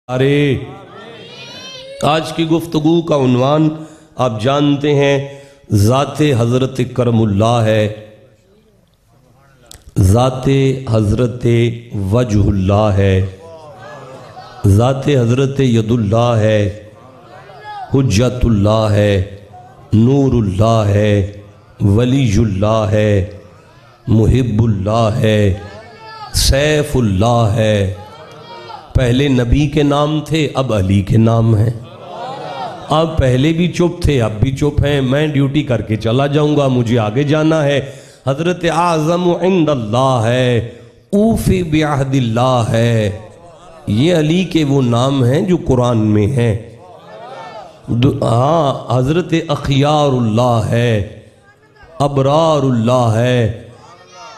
ارے آج کی گفتگو کا عنوان آپ جانتے ہیں ذات حضرت کرم اللہ ہے، ذات حضرت وجہ اللہ ہے، ذات حضرت ید اللہ ہے، حجت اللہ ہے، نور اللہ ہے، ولی اللہ ہے، محب اللہ ہے، سیف اللہ ہے۔ پہلے نبی کے نام تھے، اب علی کے نام ہیں۔ اب پہلے بھی چپ تھے، اب بھی چپ ہیں۔ میں ڈیوٹی کر کے چلا جاؤں گا، مجھے آگے جانا ہے۔ حضرت اعظم عند اللہ ہے، اوفی بعہد اللہ ہے۔ یہ علی کے وہ نام ہیں جو قرآن میں ہیں۔ ہاں، حضرت اخیار اللہ ہے، ابرار اللہ ہے،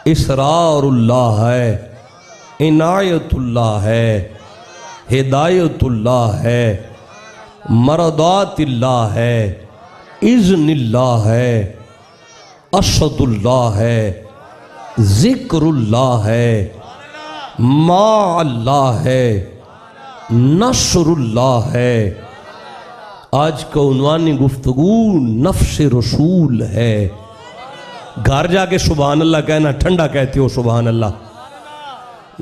اسرار اللہ ہے، عنایت اللہ ہے، ہدایت اللہ ہے، مرضات اللہ ہے، اذن اللہ ہے، اشہد اللہ ہے، ذکر اللہ ہے، ما اللہ ہے، نصر اللہ ہے۔ آج کا عنوان گفتگو نفس رسول ہے۔ گھر جا کے سبحان اللہ کہنا، ٹھنڈا کہتے ہو سبحان اللہ۔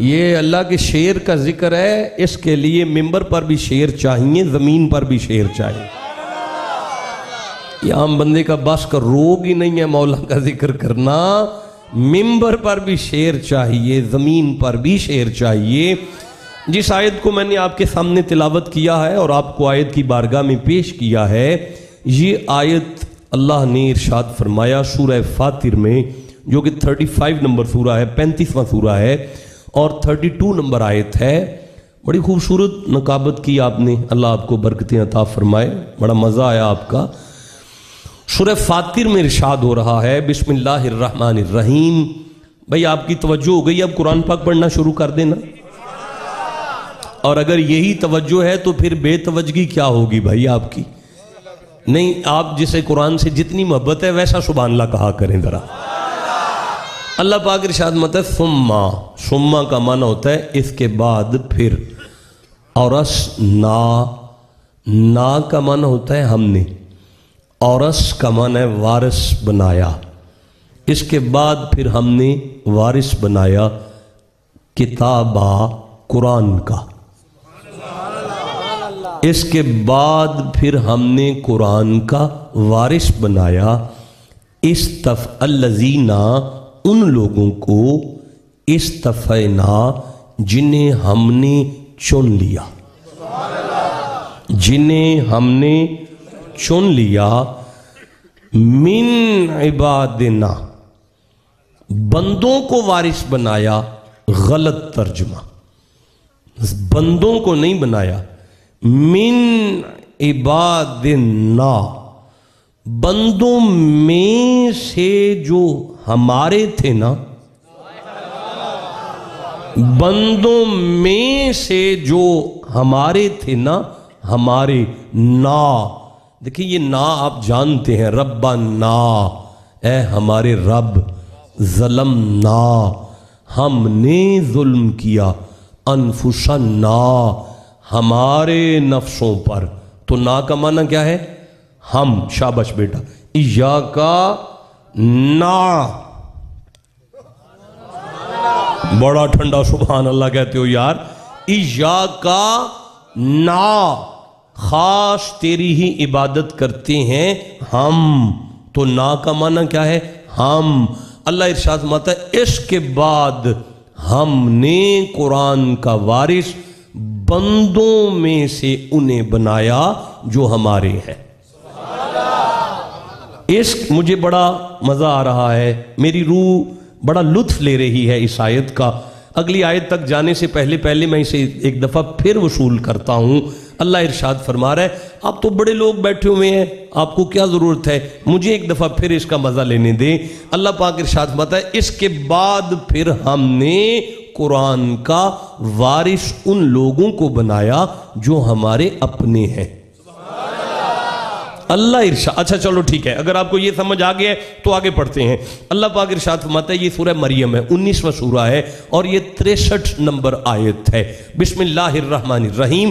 یہ اللہ کے شعر کا ذکر ہے، اس کے لیے ممبر پر بھی شعر چاہیے، زمین پر بھی شعر چاہیے۔ یہ عام بندے کا بس کا روگ ہی نہیں ہے مولا کا ذکر کرنا۔ ممبر پر بھی شعر چاہیے، زمین پر بھی شعر چاہیے۔ جس آیت کو میں نے آپ کے سامنے تلاوت کیا ہے اور آپ کو آیت کی بارگاہ میں پیش کیا ہے، یہ آیت اللہ نے ارشاد فرمایا سورہ فاطر میں، جو کہ 35 نمبر سورہ ہے، 35واں سورہ ہے اور 32 نمبر آیت ہے۔ بڑی خوبصورت نقابت کی آپ نے، اللہ آپ کو برکتیں عطا فرمائے، بڑا مزہ آیا آپ کا۔ سورہ فاطر میں ارشاد ہو رہا ہے، بسم اللہ الرحمن الرحیم۔ بھئی آپ کی توجہ ہو گئی، اب قرآن پاک پڑھنا شروع کر دینا۔ اور اگر یہی توجہ ہے تو پھر بے توجگی کیا ہوگی بھائی آپ کی؟ نہیں، آپ جسے قرآن سے جتنی محبت ہے ویسا سبحان اللہ کہا کریں ذرا۔ اللہ پاک ارشاد مت ہے ثم کا معنی ہوتا ہے اس کے بعد پھر، اورس نا کا معنی ہوتا ہے ہم نے، اورس کا معنی ہے وارث بنایا۔ اس کے بعد پھر ہم نے وارث بنایا کتابہ قرآن کا۔ اس کے بعد پھر ہم نے قرآن کا وارث بنایا الذین، ان لوگوں کو استفینا جنہیں ہم نے چن لیا، جنہیں ہم نے چن لیا، من عبادنا، بندوں کو وارث بنایا۔ غلط ترجمہ، بندوں کو نہیں بنایا، من عبادنا، بندوں میں سے جو ہمارے تھے نا، بندوں میں سے جو ہمارے تھے نا، ہمارے نا، دیکھیں یہ نا آپ جانتے ہیں، ربنا، اے ہمارے رب، ظلمنا، ہم نے ظلم کیا، انفسنا، ہمارے نفسوں پر۔ تو نا کا معنی کیا ہے؟ ہم، شاباش بیٹا، ایاکا نا، بڑا ٹھنڈا سبحان اللہ کہتے ہو یار۔ ایاکا نا، خاص تیری ہی عبادت کرتے ہیں ہم۔ تو نا کا معنی کیا ہے؟ ہم۔ اللہ ارشاد فرماتا ہے اس کے بعد ہم نے قرآن کا وارث بندوں میں سے انہیں بنایا جو ہمارے ہیں۔ مجھے بڑا مزہ آ رہا ہے، میری روح بڑا لطف لے رہی ہے اس آیت کا۔ اگلی آیت تک جانے سے پہلے میں اسے ایک دفعہ پھر وصول کرتا ہوں۔ اللہ ارشاد فرما رہا ہے آپ تو بڑے لوگ بیٹھے ہوئے ہیں، آپ کو کیا ضرورت ہے، مجھے ایک دفعہ پھر اس کا مزہ لینے دیں۔ اللہ پاک ارشاد فرماتا ہے اس کے بعد پھر ہم نے قرآن کا وارث ان لوگوں کو بنایا جو ہمارے اپنے ہیں۔ اللہ ارشاد، اچھا چلو ٹھیک ہے، اگر آپ کو یہ سمجھ آ گیا ہے تو آگے پڑھتے ہیں۔ اللہ پاک ارشاد فرماتا ہے، یہ سورہ مریم ہے، 19واں سورہ ہے اور یہ 63 نمبر آیت ہے۔ بسم اللہ الرحمن الرحیم،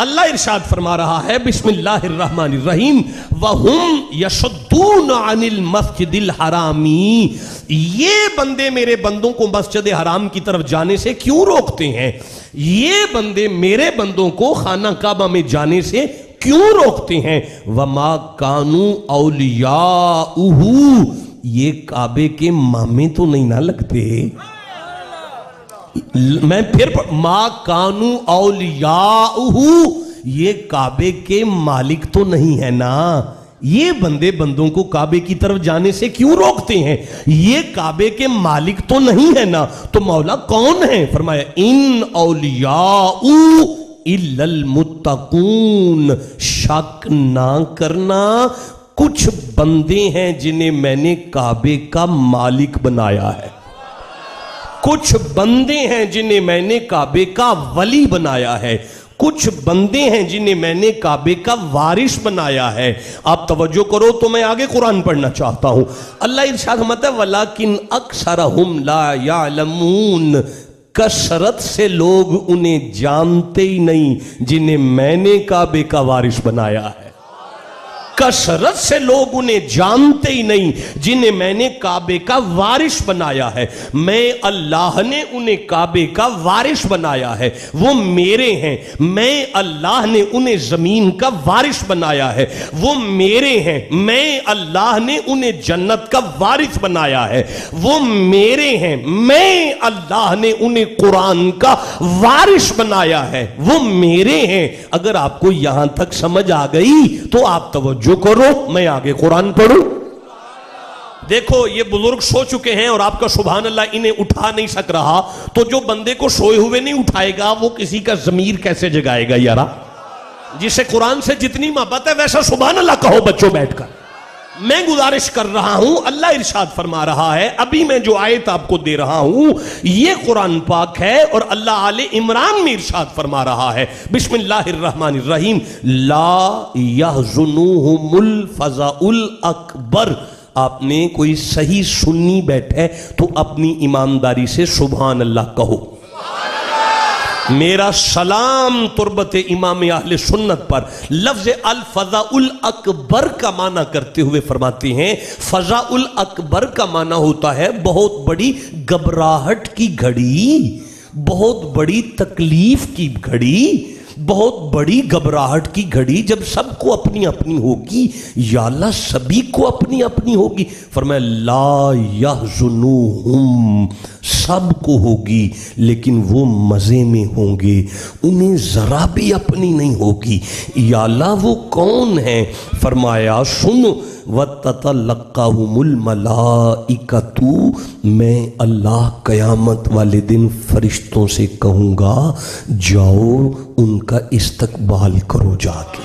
اللہ ارشاد فرما رہا ہے بسم اللہ الرحمن الرحیم وَهُمْ يَشُدُّونَ عَنِ الْمَسْجِدِ الْحَرَامِ، یہ بندے میرے بندوں کو مسجد حرام کی طرف جانے سے کیوں روکتے ہیں؟ یہ بندے میرے بندوں کو خانہ کعبہ میں جانے سے کیوں روکتے ہیں؟ وَمَا كَانُوا أَوْلِيَاؤُهُ، یہ کعبے کے مامے تو نہیں نہ لگتے؟ میں پھر ما کانو اولیاؤہ، یہ کعبے کے مالک تو نہیں ہے نا؟ یہ بندے بندوں کو کعبے کی طرف جانے سے کیوں روکتے ہیں؟ یہ کعبے کے مالک تو نہیں ہے نا؟ تو مولا کون ہے؟ فرمایا ان اولیاؤ الا المتقون، شک نہ کرنا کچھ بندے ہیں جنہیں میں نے کعبے کا مالک بنایا ہے، کچھ بندے ہیں جنہیں میں نے کعبے کا ولی بنایا ہے، کچھ بندے ہیں جنہیں میں نے کعبے کا وارث بنایا ہے۔ آپ توجہ کرو تو میں آگے قرآن پڑھنا چاہتا ہوں۔ اللہ ارشاد فرماتا ہے وَلَكِنْ أَكْثَرَهُمْ لَا يَعْلَمُونَ، کثرت سے لوگ انہیں جانتے ہی نہیں جنہیں میں نے کعبے کا وارث بنایا ہے، کثرت سے لوگ انہیں جانتے ہی نہیں جنہیں میں نے کعبے کا وارث بنایا ہے۔ میں اللہ نے انہیں کعبے کا وارث بنایا ہے، وہ میرے ہیں۔ میں اللہ نے انہیں زمین کا وارث بنایا ہے، وہ میرے ہیں۔ میں اللہ نے انہیں جنت کا وارث بنایا ہے، وہ میرے ہیں۔ میں اللہ نے انہیں قرآن کا وارث بنایا ہے، وہ میرے ہیں۔ اگر آپ کو یہاں تک سمجھ آ گئی تو آپ توجہ کرو، میں آگے قرآن پڑھوں۔ دیکھو یہ بزرگ سو چکے ہیں اور آپ کا سبحان اللہ انہیں اٹھا نہیں سک رہا، تو جو بندے کو سوئے ہوئے نہیں اٹھائے گا وہ کسی کا ضمیر کیسے جگائے گا یارا؟ جسے قرآن سے جتنی محبت ہے ویسا سبحان اللہ کہو بچوں بیٹھ کر۔ میں گزارش کر رہا ہوں، اللہ ارشاد فرما رہا ہے، ابھی میں جو آیت آپ کو دے رہا ہوں یہ قرآن پاک ہے، اور اللہ آل عمران میں ارشاد فرما رہا ہے بسم اللہ الرحمن الرحیم لا يحزنهم الفزع الاکبر۔ آپ نے کوئی صحیح سنی بیٹھے تو اپنی ایمانداری سے سبحان اللہ کہو۔ میرا سلام تربت امام اہل سنت پر۔ لفظ الفزع الاکبر کا معنی کرتے ہوئے فرماتے ہیں فزع الاکبر کا معنی ہوتا ہے بہت بڑی گھبراہٹ کی گھڑی، بہت بڑی تکلیف کی گھڑی، بہت بڑی گھبراہٹ کی گھڑی جب سب کو اپنی اپنی ہوگی، یا اللہ سبھی کو اپنی اپنی ہوگی۔ فرمایا لا یحزنوہم، سب کو ہوگی لیکن وہ مزے میں ہوں گے، انہیں ذرا بھی اپنی نہیں ہوگی۔ یا اللہ وہ کون ہیں؟ فرمایا سنو وَتَتَلَقَّهُمُ الْمَلَائِكَةُ، میں اللہ قیامت والے دن فرشتوں سے کہوں گا جاؤ ان کا استقبال کرو جا کے۔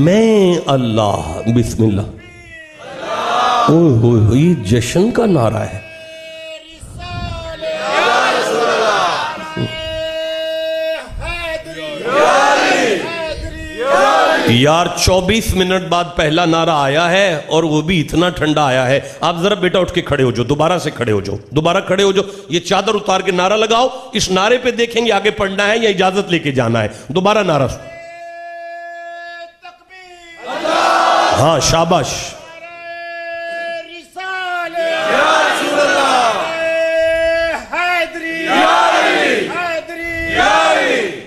میں اللہ بسم اللہ، یہ جشن کا نعرہ ہے۔ یار 24 منٹ بعد پہلا نعرہ آیا ہے اور وہ بھی اتنا ٹھنڈا آیا ہے۔ آپ ذرا بیٹا اٹھ کے کھڑے ہو جاؤ، دوبارہ سے کھڑے ہو جاؤ، دوبارہ کھڑے ہو جاؤ، یہ چادر اتار کے نعرہ لگاؤ۔ اس نعرے پہ دیکھیں گے آگے پڑھنا ہے یا اجازت لے کے جانا ہے۔ دوبارہ نعرہ، ہاں شاباش۔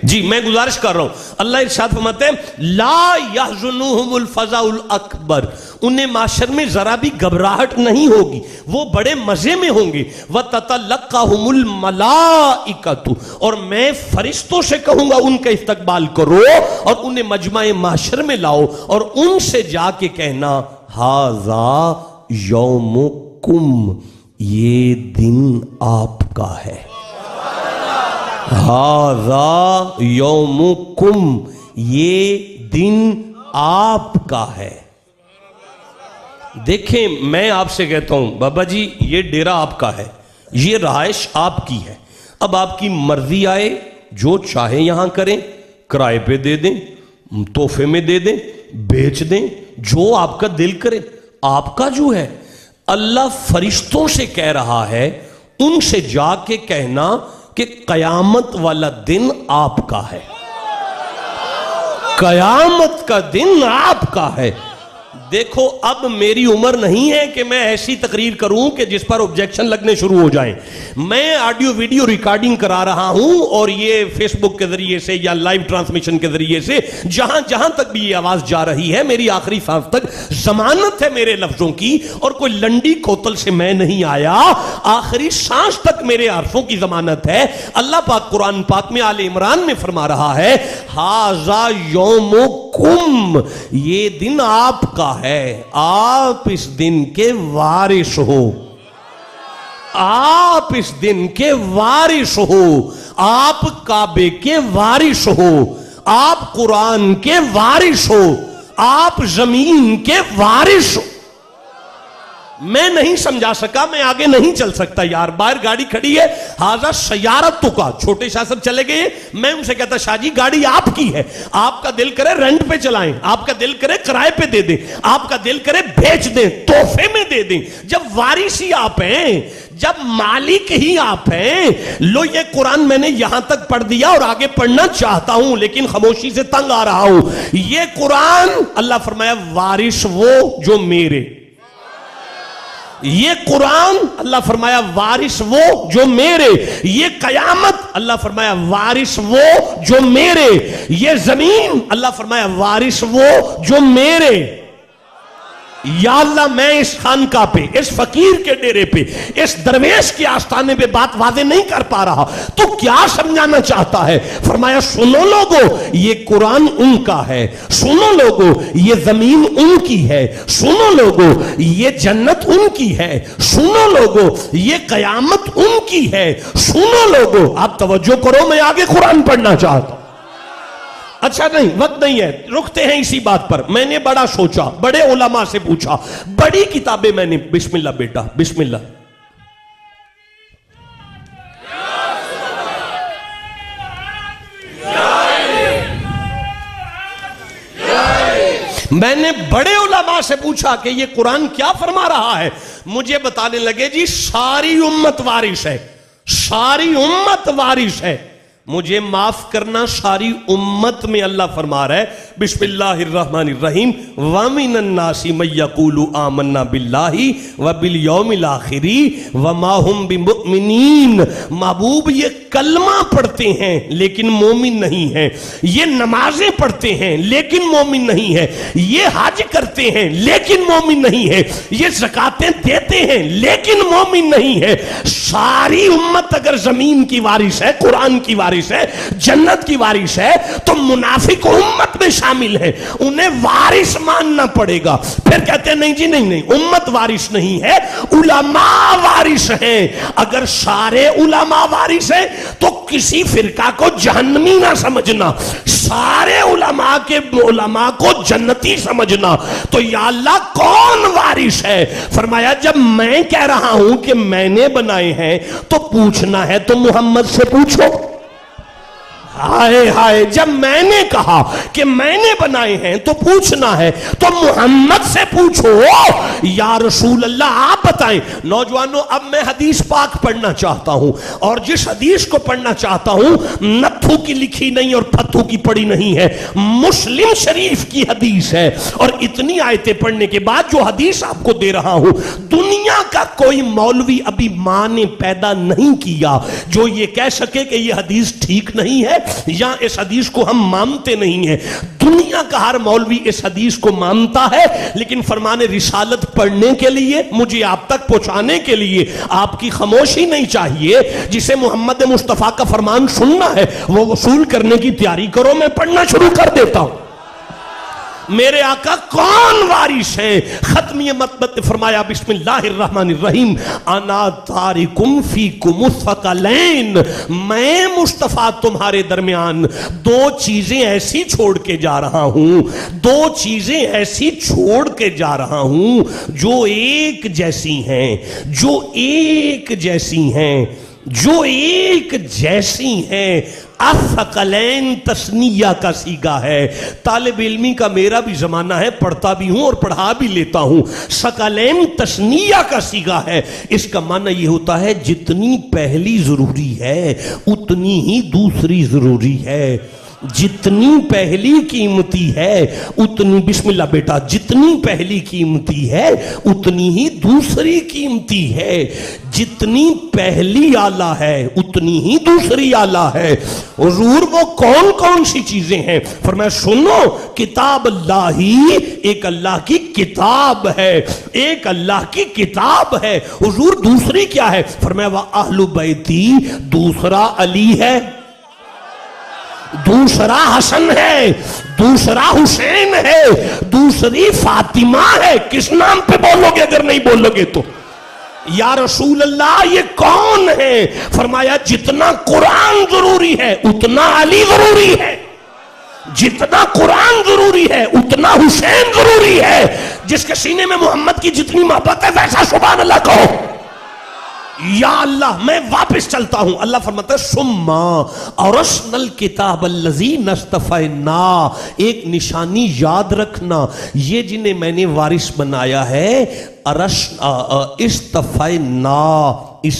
جی میں گزارش کر رہا ہوں، اللہ ارشاد فرماتے ہیں لا یحزنوہم الفزع الاکبر، انہیں معاشر میں ذرا بھی گھبراہٹ نہیں ہوگی، وہ بڑے مزے میں ہوں گے۔ وَتَتَلَقَّهُمُ الْمَلَائِكَةُ، اور میں فرشتوں سے کہوں گا ان کا استقبال کرو اور انہیں مجمع معاشر میں لاؤ اور ان سے جا کے کہنا ھذا یومکم، یہ دن آپ کا ہے۔ ھذا یومکم، یہ دن آپ کا ہے۔ دیکھیں میں آپ سے کہتا ہوں بابا جی یہ ڈیرہ آپ کا ہے، یہ رہائش آپ کی ہے، اب آپ کی مرضی آئے جو چاہے یہاں کریں، کرائے پہ دے دیں، تحفے میں دے دیں، بیچ دیں، جو آپ کا دل کرے، آپ کا جو ہے۔ اللہ فرشتوں سے کہہ رہا ہے ان سے جا کے کہنا کہ قیامت والا دن آپ کا ہے۔ قیامت کا دن آپ کا ہے۔ دیکھو اب میری عمر نہیں ہے کہ میں ایسی تقریر کروں کہ جس پر آبجیکشن لگنے شروع ہو جائیں۔ میں آڈیو ویڈیو ریکارڈنگ کرا رہا ہوں اور یہ فیس بک کے ذریعے سے یا لائیو ٹرانسمیشن کے ذریعے سے جہاں جہاں تک بھی یہ آواز جا رہی ہے، میری آخری سانس تک ضمانت ہے میرے لفظوں کی، اور کوئی لنڈی کوتل سے میں نہیں آیا، آخری سانس تک میرے عرفوں کی ضمانت ہے۔ اللہ پاک قرآن پاک میں آل عمران میں فرما رہا ہے ھذا یومکم، یہ دن آپ کا ہے، آپ اس دن کے وارث ہو، آپ اس دن کے وارث ہو، آپ کعبے کے وارث ہو، آپ قرآن کے وارث ہو، آپ زمین کے وارث ہو۔ میں نہیں سمجھا سکا، میں آگے نہیں چل سکتا یار، باہر گاڑی کھڑی ہے، ھذا سیارتو کا، چھوٹے شاہ صاحب چلے گئے، میں ان سے کہتا شاہ جی گاڑی آپ کی ہے، آپ کا دل کرے رینٹ پہ چلائیں، آپ کا دل کرے کرائے پہ دے دیں، آپ کا دل کرے بیچ دیں، تحفے میں دے دیں، جب وارث ہی آپ ہیں، جب مالک ہی آپ ہیں۔ لو یہ قرآن میں نے یہاں تک پڑھ دیا اور آگے پڑھنا چاہتا ہوں لیکن خاموشی سے تنگ آ رہا ہوں۔ یہ قرآن اللہ فرمایا وارث وہ جو میرے، یہ قرآن اللہ فرمایا وارث وہ جو میرے، یہ قیامت اللہ فرمایا وارث وہ جو میرے، یہ زمین اللہ فرمایا وارث وہ جو میرے۔ یا اللہ میں اس خانقاہ پہ، اس فقیر کے ڈیرے پہ، اس درویش کے آستانے پہ بات واضح نہیں کر پا رہا، تو کیا سمجھانا چاہتا ہے؟ فرمایا سنو لوگو یہ قرآن ان کا ہے، سنو لوگو یہ زمین ان کی ہے، سنو لوگو یہ جنت ان کی ہے، سنو لوگو یہ قیامت ان کی ہے، سنو لوگو۔ آپ توجہ کرو، میں آگے قرآن پڑھنا چاہتا ہوں۔ اچھا نہیں، وقت نہیں ہے، رکتے ہیں اسی بات پر۔ میں نے بڑا سوچا، بڑے علماء سے پوچھا، بڑی کتابیں میں نے، بسم اللہ بیٹا بسم اللہ، میں نے بڑے علماء سے پوچھا کہ یہ قرآن کیا فرما رہا ہے، مجھے بتانے لگے جی ساری امت وارث ہے، ساری امت وارث ہے۔ مجھے معاف کرنا، ساری امت میں اللہ فرما رہا ہے بسم اللہ الرحمن الرحیم وَمِنَ النَّاسِ مَن يَقُولُ آمَنَّا بِاللَّهِ وَبِالْيَوْمِ الْآخِرِ وَمَا هُمْ بِمُؤْمِنِينَ۔ محبوب یہ کلمہ پڑھتے ہیں لیکن مومن نہیں ہیں، یہ نمازیں پڑھتے ہیں لیکن مومن نہیں ہیں، یہ حج کرتے ہیں لیکن مومن نہیں ہے، یہ زکاتیں دیتے ہیں لیکن مومن نہیں ہے۔ ساری امت اگر زمین کی وارث ہے، قرآن کی وارث ہے، جنت کی وارث ہے، تو منافق امت میں شامل ہے، انہیں وارث ماننا پڑے گا۔ پھر کہتے ہیں نہیں جی نہیں، امت وارث نہیں ہے، علماء وارث ہیں۔ اگر سارے علماء وارث ہیں تو کسی فرقہ کو جہنمی نہ سمجھنا، سارے علماء کو جنتی سمجھنا۔ تو یا اللہ کون وارث ہے؟ فرمایا جب میں کہہ رہا ہوں کہ میں نے بنائے ہیں تو پوچھنا ہے تو محمد سے پوچھو۔ ہائے ہائے، جب میں نے کہا کہ میں نے بنائے ہیں تو پوچھنا ہے تو محمد سے پوچھو۔ یا رسول اللہ آپ بتائیں۔ نوجوانوں اب میں حدیث پاک پڑھنا چاہتا ہوں، اور جس حدیث کو پڑھنا چاہتا ہوں نتھو کی لکھی نہیں اور پھتھو کی پڑھی نہیں ہے، مسلم شریف کی حدیث ہے۔ اور اتنی آیتیں پڑھنے کے بعد جو حدیث آپ کو دے رہا ہوں، دنیا کا کوئی مولوی ابھی ماں نے پیدا نہیں کیا جو یہ کہہ سکے کہ یہ حدیث ٹھیک نہیں ہے یا اس حدیث کو ہم مانتے نہیں ہیں۔ دنیا کا ہر مولوی اس حدیث کو مانتا ہے، لیکن فرمان رسالت پڑھنے کے لیے، مجھے آپ تک پہنچانے کے لیے آپ کی خاموشی نہیں چاہیے۔ جسے محمد مصطفیٰ کا فرمان سننا ہے وہ وصول کرنے کی تیاری کرو، میں پڑھنا شروع کر دیتا ہوں۔ میرے آقا کون وارث ہیں؟ ختمی مطبت نے فرمایا بسم اللہ الرحمن الرحیم انا تارکم فیکم الثقلین، میں مصطفیٰ تمہارے درمیان دو چیزیں ایسی چھوڑ کے جا رہا ہوں، دو چیزیں ایسی چھوڑ کے جا رہا ہوں جو ایک جیسی ہیں، جو ایک جیسی ہیں، جو ایک جیسی ہیں۔ الثقلین تثنیہ کا صیغہ ہے، طالب علمی کا میرا بھی زمانہ ہے، پڑھتا بھی ہوں اور پڑھا بھی لیتا ہوں۔ ثقلین تثنیہ کا صیغہ ہے، اس کا معنی یہ ہوتا ہے جتنی پہلی ضروری ہے اتنی ہی دوسری ضروری ہے۔ جتنی پہلی قیمتی ہے اتنی، بسم اللہ بیٹا، جتنی پہلی قیمتی ہے اتنی ہی دوسری قیمتی ہے، جتنی پہلی اعلیٰ ہے اتنی ہی دوسری اعلیٰ ہے۔ حضور وہ کون کون سی چیزیں ہیں؟ فرمایا سنو، کتاب اللہ ہی ایک اللہ کی کتاب ہے، ایک اللہ کی کتاب ہے۔ حضور دوسری کیا ہے؟ فرمایا وَأَهْلُ بَيْتِي، دوسرا علی ہے، دوسرا حسن ہے، دوسرا حسین ہے، دوسری فاطمہ ہے۔ کس نام پہ بولو گے اگر نہیں بولو گے تو؟ یا رسول اللہ یہ کون ہے؟ فرمایا جتنا قرآن ضروری ہے اتنا علی ضروری ہے، جتنا قرآن ضروری ہے اتنا حسین ضروری ہے۔ جس کے سینے میں محمد کی جتنی محبت ہے ویسا سبحان اللہ کہو۔ یا اللہ میں واپس چلتا ہوں۔ اللہ فرماتا ہے سُمَّا أَوْرَثْنَا الْكِتَابَ الَّذِينَ اصْطَفَيْنَا، ایک نشانی یاد رکھنا، یہ جنہیں میں نے وارث بنایا ہے، اصطفینا،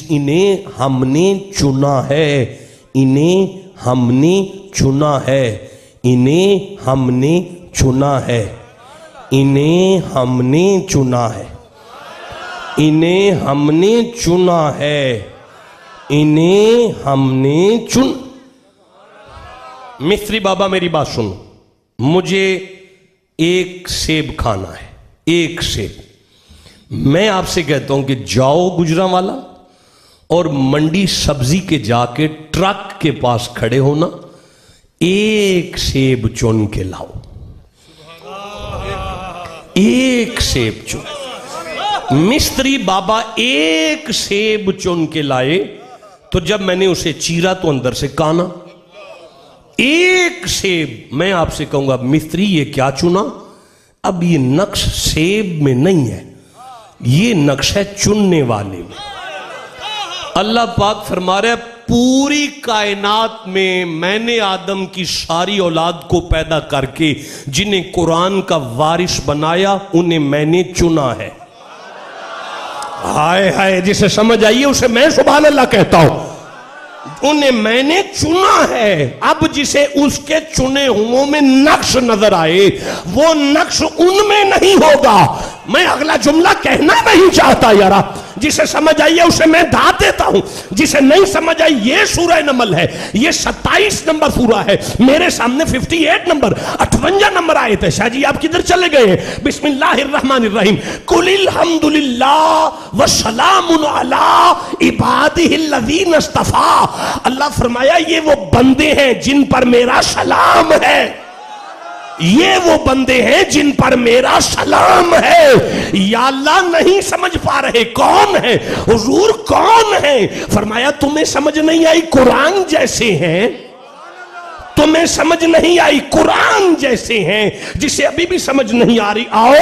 انہیں ہم نے چنا ہے، انہیں ہم نے چنا ہے، انہیں ہم نے چنا ہے، انہیں ہم نے چنا ہے، انہیں ہم نے چنا ہے، انہیں ہم نے چن۔ مصری بابا میری بات سنو، مجھے ایک سیب کھانا ہے، ایک سیب۔ میں آپ سے کہتا ہوں کہ جاؤ گجرانوالا اور منڈی سبزی کے جا کے ٹرک کے پاس کھڑے ہونا، ایک سیب چن کے لاؤ، ایک سیب چن۔ مستری بابا ایک سیب چن کے لائے تو جب میں نے اسے چیرا تو اندر سے کانا، ایک سیب۔ میں آپ سے کہوں گا مستری یہ کیا چنا؟ اب یہ نقش سیب میں نہیں ہے، یہ نقش ہے چننے والے میں۔ اللہ پاک فرما رہا ہے پوری کائنات میں نے آدم کی ساری اولاد کو پیدا کر کے جنہیں قرآن کا وارث بنایا انہیں میں نے چنا ہے۔ ہائے ہائے، جسے سمجھ آئیے اسے میں سبحان اللہ کہتا ہوں، انہیں میں نے چنا ہے۔ اب جسے اس کے چنے ہوں میں نقش نظر آئے وہ نقش ان میں نہیں ہوگا۔ میں اگلا جملہ کہنا نہیں چاہتا یارا، جسے سمجھ آئیے اسے میں دھا دیتا ہوں، جسے نہیں سمجھ آئی یہ سورہ نمل ہے، یہ 27 نمبر سورہ ہے، میرے سامنے 58 نمبر 58 نمبر آئے تھے۔ شاہ جی آپ کدھر چلے گئے ہیں؟ بسم اللہ الرحمن الرحیم، قُلِ الْحَمْدُلِلَّهِ وَسَلَامٌ عَلَىٰ عِبَادِهِ الَّذِينَ اصْطَفَىٰ۔ اللہ فرمایا یہ وہ بندے ہیں جن پر میرا سلام ہے، یہ وہ بندے ہیں جن پر میرا سلام ہے۔ یا اللہ نہیں سمجھ پا رہے کون ہے حضور، کون ہے؟ فرمایا تمہیں سمجھ نہیں آئی قرآن جیسے ہیں، تمہیں سمجھ نہیں آئی قرآن جیسے ہیں۔ جسے ابھی بھی سمجھ نہیں آ رہی آؤ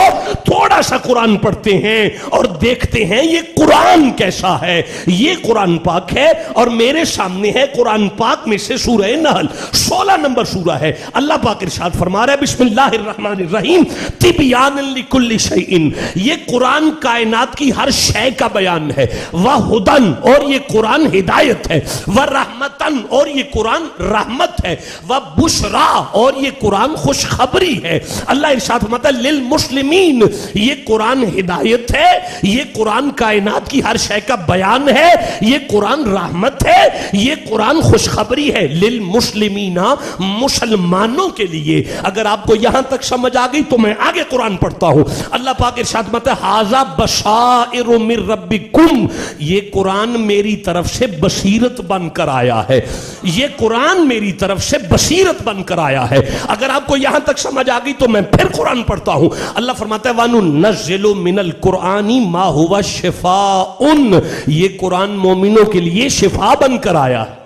تھوڑا سا قرآن پڑھتے ہیں اور دیکھتے ہیں یہ قرآن کیسا ہے۔ یہ قرآن پاک ہے اور میرے سامنے ہے قرآن پاک میں سے سورہ نحل 16 نمبر سورہ ہے۔ اللہ پاک ارشاد فرما رہا ہے بسم اللہ الرحمن الرحیم تبیانا لکل شیء، یہ قرآن کائنات کی ہر شے کا بیان ہے، وہدن اور یہ قرآن ہدایت ہے، ورحمتن اور یہ قرآن رحمت ہے، وبشرا اور یہ قرآن خوشخبری ہے۔ اللہ ارشاد فرماتا ہے للمسلمین، یہ قرآن ہدایت ہے، یہ قرآن کائنات کی ہر شے کا بیان ہے، یہ قرآن رحمت ہے، یہ قرآن خوشخبری ہے للمسلمین، مسلمانوں کے لیے۔ اگر آپ کو یہاں تک سمجھ آ گئی تو میں آگے قرآن پڑھتا ہوں۔ اللہ پاک ارشاد فرماتا ہے ھذا بشائر من ربکم، یہ قرآن میری طرف سے بصیرت بن کر آیا ہے، یہ قرآن میری طرف سے بصیرت بن کر آیا ہے۔ اگر آپ کو یہاں تک سمجھ آ گئی تو میں پھر قرآن پڑھتا ہوں۔ اللہ فرماتا ہے وَنُنَزِّلُ مِنَ الْقُرْآنِ مَا هُوَ شِفَاءٌ، یہ قرآن مومنوں کے لیے شفا بن کر آیا ہے،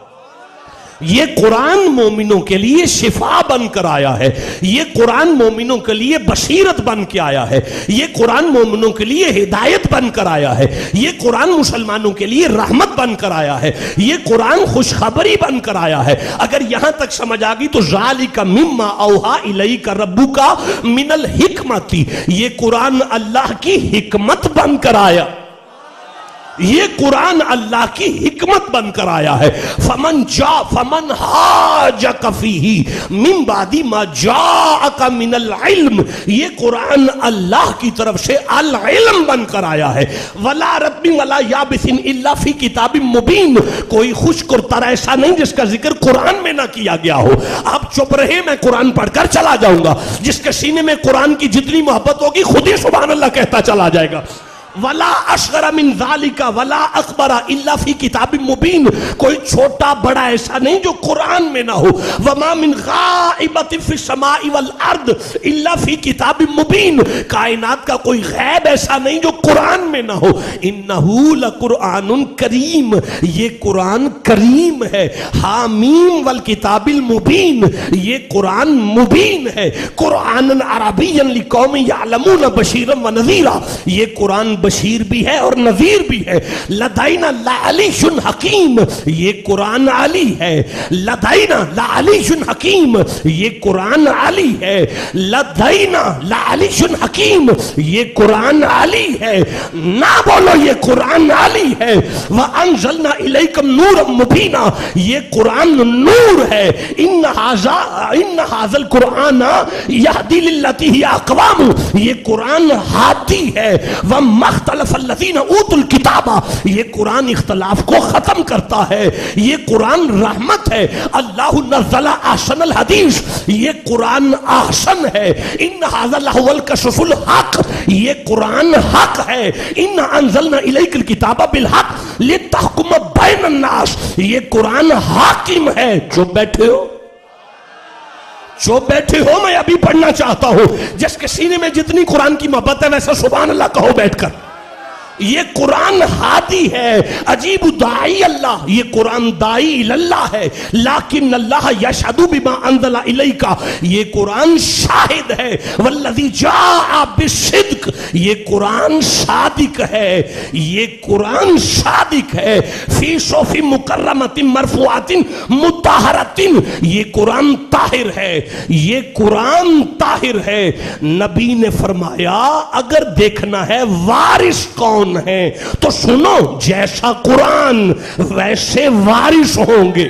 یہ قرآن مومنوں کے لیے شفا بن کر آیا ہے، یہ قرآن مومنوں کے لیے بصیرت بن کے آیا ہے، یہ قرآن مومنوں کے لیے ہدایت بن کر آیا ہے، یہ قرآن مسلمانوں کے لیے رحمت بن کر آیا ہے، یہ قرآن خوشخبری بن کر آیا ہے۔ اگر یہاں تک سمجھ آ گئی تو ذالک مما اوحا الیک ربک من الحکمت، یہ قرآن اللہ کی حکمت بن کر آیا، یہ قرآن اللہ کی حکمت بن کر آیا ہے. فمن حاجک فیہ من بعد ما جاءک من العلم، یہ قرآن اللہ کی طرف سے العلم بن کر آیا ہے. ولا رطب ولا یابس الا فی کتاب مبین، کوئی خشک اور تر ایسا نہیں جس کا ذکر قرآن میں نہ کیا گیا ہو. آپ چپ رہے، میں قرآن پڑھ کر چلا جاؤں گا. جس کے سینے میں قرآن کی جتنی محبت ہوگی خود ہی سبحان اللہ کہتا چلا جائے گا. ولا اصغر من ذالک ولا اکبر الا فی کتاب مبین، کوئی چھوٹا بڑا ایسا نہیں جو قرآن میں نہ ہو. وما من غائبۃ فی السماء والارض الا فی کتاب مبین، کائنات کا کوئی غیب ایسا نہیں جو قرآن میں نہ ہو. انہ لقرآن کریم، یہ قرآن کریم ہے. حامیم والکتاب المبین، یہ قرآن مبین ہے. قرآن عربیا لقوم یعلمون بشیرا ونذیرا، یہ قرآن بشیر بھی ہے اور نذیر بھی ہے. لدینا لعلی حکیم، یہ قرآن علی ہے. لدینا لعلی حکیم، یہ قرآن علی ہے. لدینا لعلی حکیم، یہ قرآن علی ہے. نہ بولو یہ قرآن علی ہے. وانزلنا الیکم نورا مبینا، یہ قرآن نور ہے. ان ھذا القرآن یہدی للتی ہی اقوام، یہ قرآن ہادی ہے. اختلف الذین اوتوا الکتاب، یہ قرآن اختلاف کو ختم کرتا ہے. یہ قرآن رحمت ہے. اللہ نزل احسن الحدیث، یہ قرآن احسن ہے. ان ھذا لہو الکشف الحق، یہ قرآن حق ہے. ان انزلنا الیک الکتاب بالحق لتحکم بین الناس، یہ قرآن حاکم ہے. جو بیٹھے ہو جو بیٹھے ہو، میں ابھی پڑھنا چاہتا ہوں. جس کے سینے میں جتنی قرآن کی محبت ہے ویسا سبحان اللہ کہو بیٹھ کر. یہ قرآن ہادی ہے. عجیب داعی اللہ، یہ قرآن داعی اللہ ہے. لیکن اللہ یشہد بما انزل الیک، یہ قرآن شاہد ہے. والذی جاء بالصدق، یہ قرآن صادق ہے. یہ قرآن صادق ہے. فی صحف مکرمۃ مرفوعۃ مطہرۃ، یہ قرآن طاہر ہے. یہ قرآن طاہر ہے. نبی نے فرمایا اگر دیکھنا ہے وارث کون ہیں تو سنو، جیسا قرآن ویسے وارث ہوں گے.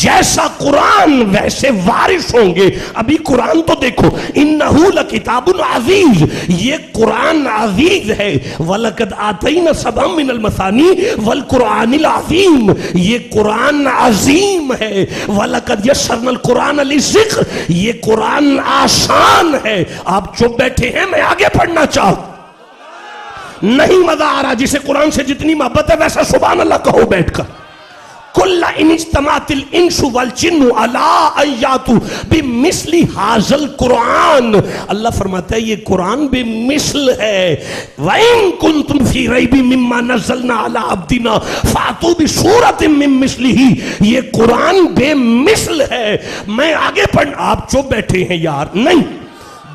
جیسا قرآن ویسے وارث ہوں گے. ابھی قرآن تو دیکھو، انہو لکتاب عزیز، یہ قرآن عزیز ہے. وَلَقَدْ آتَيْنَا سَبْعًا مِنَ الْمَثَانِي وَالْقُرْآنِ الْعَظِيمِ، یہ قرآن عظیم ہے. وَلَقَدْ يَسَّرْنَا الْقُرْآنَ لِلذِّكْرِ، یہ قرآن آسان ہے. آپ چپ بیٹھے ہیں، میں آگے پڑھنا چاہتا نہیں. مزہ آ رہا؟ جسے قرآن سے جتنی محبت ہے ویسا سبحان اللہ کہو بیٹھ کر. کل ان اجتماعت الانس والجن علی ان یاتوا بمثل ھذا القرآن، اللہ فرماتا ہے یہ قرآن بے مثل ہے. وَإِن كُنتُمْ فِي رَيْبٍ مِّمَّا نَزَّلْنَا عَلَىٰ عَبْدِنَا فَأْتُوا بِسُورَةٍ مِّن مِّثْلِهِ، یہ قرآن بے مثل ہے. میں آگے پڑھ، آپ چپ بیٹھے ہیں یار. نہیں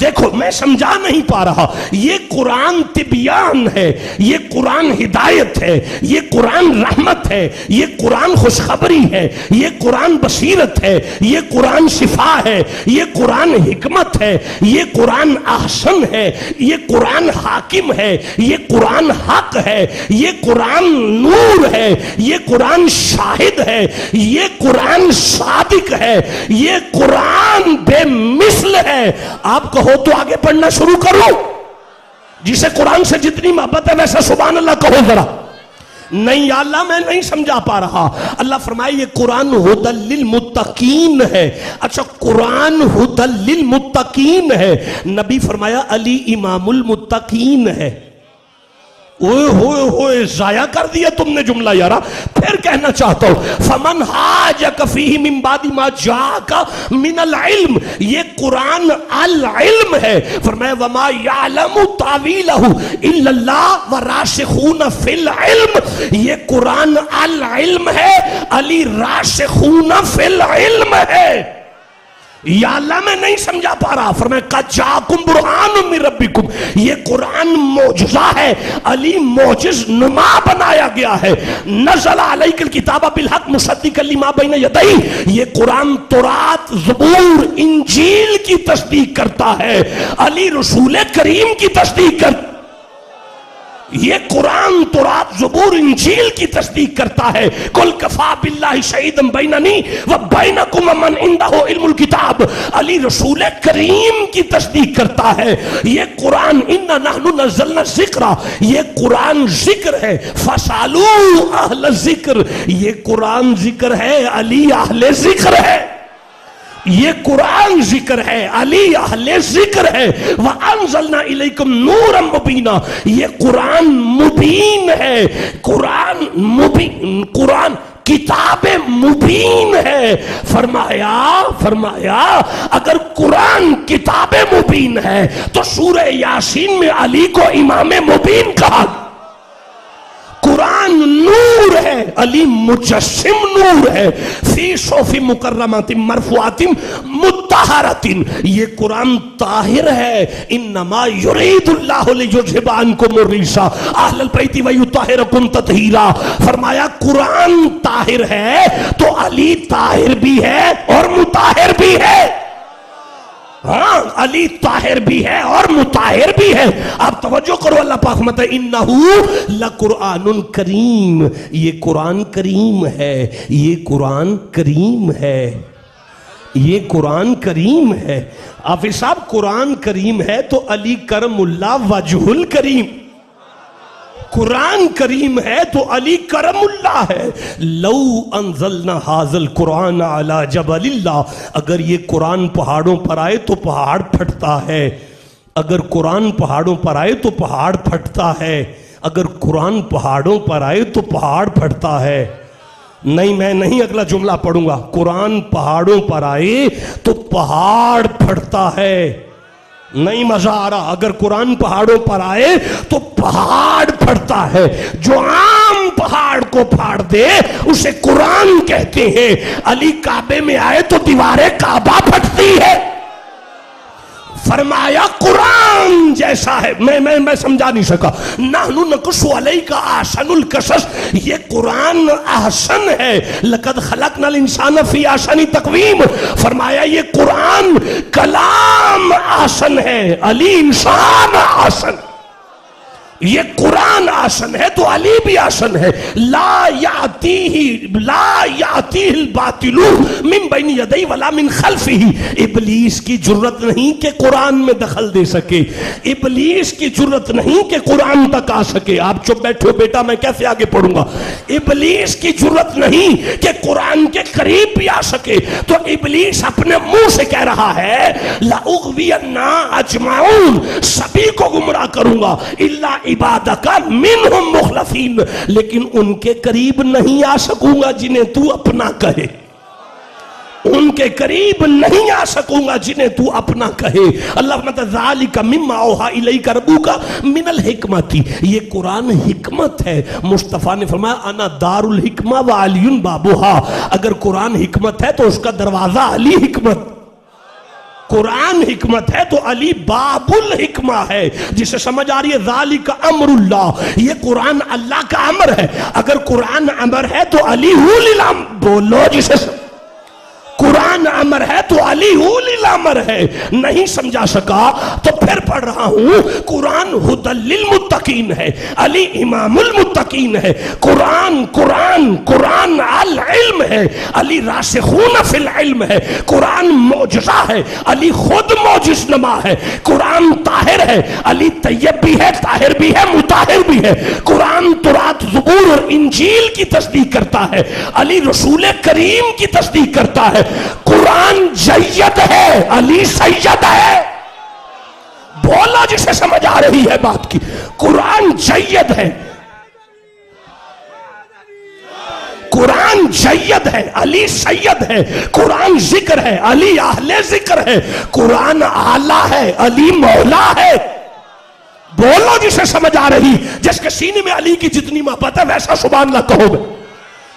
دیکھو، میں سمجھا نہیں پا رہا. یہ قرآن طبیان ہے، یہ قرآن ہدایت ہے، یہ قرآن رحمت ہے، یہ قرآن خوشخبری ہے، یہ قرآن بصیرت ہے، یہ قرآن شفا ہے، یہ قرآن حکمت ہے، یہ قرآن احسن ہے، یہ قرآن حاکم ہے، یہ قرآن حق ہے، یہ قرآن نور ہے، یہ قرآن شاہد ہے، یہ قرآن صادق ہے، یہ قرآن بے مثل ہے. آپ کہو تو آگے پڑھنا شروع کرو. جسے قرآن سے جتنی محبت ہے ویسا سبحان اللہ کہو ذرا. نہیں یا اللہ میں نہیں سمجھا پا رہا. اللہ فرمائے یہ قرآن ھدی للمتقین ہے. اچھا قرآن ھدی للمتقین ہے. نبی فرمایا علی امام المتقین ہے. اوئے ہوئے ہوئے ضائع کر دیا تم نے جملہ یارا. پھر کہنا چاہتا ہوں فمن حاجک فیہ من بعد ما جاءک من العلم، یہ قرآن العلم ہے. فرمایا وما یعلم تاویلہ الا اللہ والراسخون فی العلم، یہ قرآن العلم ہے، علی راسخون فی العلم ہے. یا اللہ میں نہیں سمجھا پا رہا. فرمایا قد جاءکم برہان من ربکم، یہ قرآن معجزہ ہے، علی معجز نما بنایا گیا ہے. نزل علیک الکتاب بالحق مصدقا لما بین یدیہ، یہ قرآن تورات زبور انجیل کی تصدیق کرتا ہے، علی رسول کریم کی تصدیق کرتا. یہ قرآن تورات زبور انجیل کی تصدیق کرتا ہے. قل کفا باللہ شہیدا بیننی و بینکم من عندہ علم الکتاب. علی رسول کریم کی تصدیق کرتا ہے. یہ قرآن انا نحن نزلنا الذکر، یہ قرآن ذکر ہے. فسالو اہل الذکر، یہ قرآن ذکر ہے، علی اہل ذکر ہے. یہ قرآن ذکر ہے، علی اہل ذکر ہے. وَأَنزَلْنَا إِلَيْكُمْ نُورًا مُبِينًا، یہ قرآن مبین ہے. قرآن مبین، قرآن کتاب مبین ہے. فرمایا اگر قرآن کتاب مبین ہے تو سورہ یاسین میں علی کو امام مبین کہا. قرآن نور ہے، علی مجسم نور ہے. فی صحف مکرمات مرفوعات مطہرات، یہ قرآن طاہر ہے. انما یرید اللہ لیذھب عنکم الرجس اہل البیت ویطہرکم تطہیرا. فرمایا قرآن طاہر ہے تو علی طاہر بھی ہے اور مطہر بھی ہے. ہاں، علی طاہر بھی ہے اور مطہر بھی ہے. آپ توجہ کرو، اللہ پاک فرماتا ہے انہ لقرآن کریم، یہ قرآن کریم ہے. یہ قرآن کریم ہے، یہ قرآن کریم ہے. حافظ صاحب قرآن کریم ہے تو علی کرم اللہ وجہ الکریم. قرآن کریم ہے تو علی کرم اللہ ہے. لو انزلنا ھذا القرآن علی جبل اللہ، اگر یہ قرآن پہاڑوں پر آئے تو پہاڑ پھٹتا ہے. اگر قرآن پہاڑوں پر آئے تو پہاڑ پھٹتا ہے. اگر قرآن پہاڑوں پر آئے تو پہاڑ پھٹتا ہے. نہیں، میں نہیں اگلا جملہ پڑھوں گا. قرآن پہاڑوں پر آئے تو پہاڑ پھٹتا ہے. نہیں مزہ آ رہا. اگر قرآن پہاڑوں پر آئے تو پہاڑ پھٹتا ہے. جو عام پہاڑ کو پھاڑ دے اسے قرآن کہتے ہیں. علی کعبے میں آئے تو دیواریں کعبہ پھٹتی ہے. فرمایا قرآن جیسا ہے. میں سمجھا نہیں سکا. نحن نقص علیک احسن القصص، یہ قرآن احسن ہے. لقد خلقنا الانسان فی احسن تقویم. فرمایا یہ قرآن کلام احسن ہے، علی انسان احسن. یہ قرآن آسن ہے تو علی بھی آسن ہے. لا یاتیہ الباطل من بین یدیہ ولا من خلفہ. ابلیس کی جرت نہیں کہ قرآن میں دخل دے سکے. ابلیس کی جرت نہیں کہ قرآن تک آ سکے. آپ چپ بیٹھو بیٹا، میں کیسے آگے پڑھوں گا. ابلیس کی جرت نہیں کہ قرآن کے قریب بھی آ سکے. تو ابلیس اپنے منہ سے کہہ رہا ہے لأغوین اجمعون، سبھی کو گمراہ کروں گا الا عبادک منہم مخلفین، لیکن ان کے قریب نہیں آ سکوں گا جنہیں تو اپنا کہے. ان کے قریب نہیں آ سکوں گا جنہیں تو اپنا کہے. اللہ فرماتا ہے ذالک مما اوحی الیک ربک من الحکمت، یہ قرآن حکمت ہے. مصطفیٰ نے فرمایا انا دار الحکمہ وعلی بابھا. اگر قرآن حکمت ہے تو اس کا دروازہ علی حکمت. قرآن حکمت ہے تو علی باب الحکمہ ہے. جسے سمجھ آ رہی ہے ذالک امر اللہ، یہ قرآن اللہ کا امر ہے. اگر قرآن امر ہے تو علی اولی الامر. بولو جسے قرآن امر ہے تو علی اولی الامر ہے. نہیں سمجھا سکا تو پھر پڑھ رہا ہوں. قرآن ھدی للمتقین ہے، علی امام المتقین ہے. قرآن قرآن قرآن العلم ہے، علی راسخون فی العلم ہے. قرآن معجزہ ہے، علی خود معجز نما ہے. قرآن طاہر ہے، علی طیب بھی ہے، طاہر بھی ہے، مطہر بھی ہے. قرآن تورات زبور اور انجیل کی تصدیق کرتا ہے، علی رسول کریم کی تصدیق کرتا ہے. قرآن جید ہے، علی سید ہے. بولا جسے سمجھ آ رہی ہے بات کی. قرآن جید ہے، قرآن جید ہے، علی سید ہے. قرآن ذکر ہے، علی اہل ذکر ہے. قرآن اعلیٰ ہے، علی مولا ہے. بولو جسے سمجھ آ رہی. جس کے سینے میں علی کی جتنی محبت ہے ویسا سبحان اللہ کہو گے.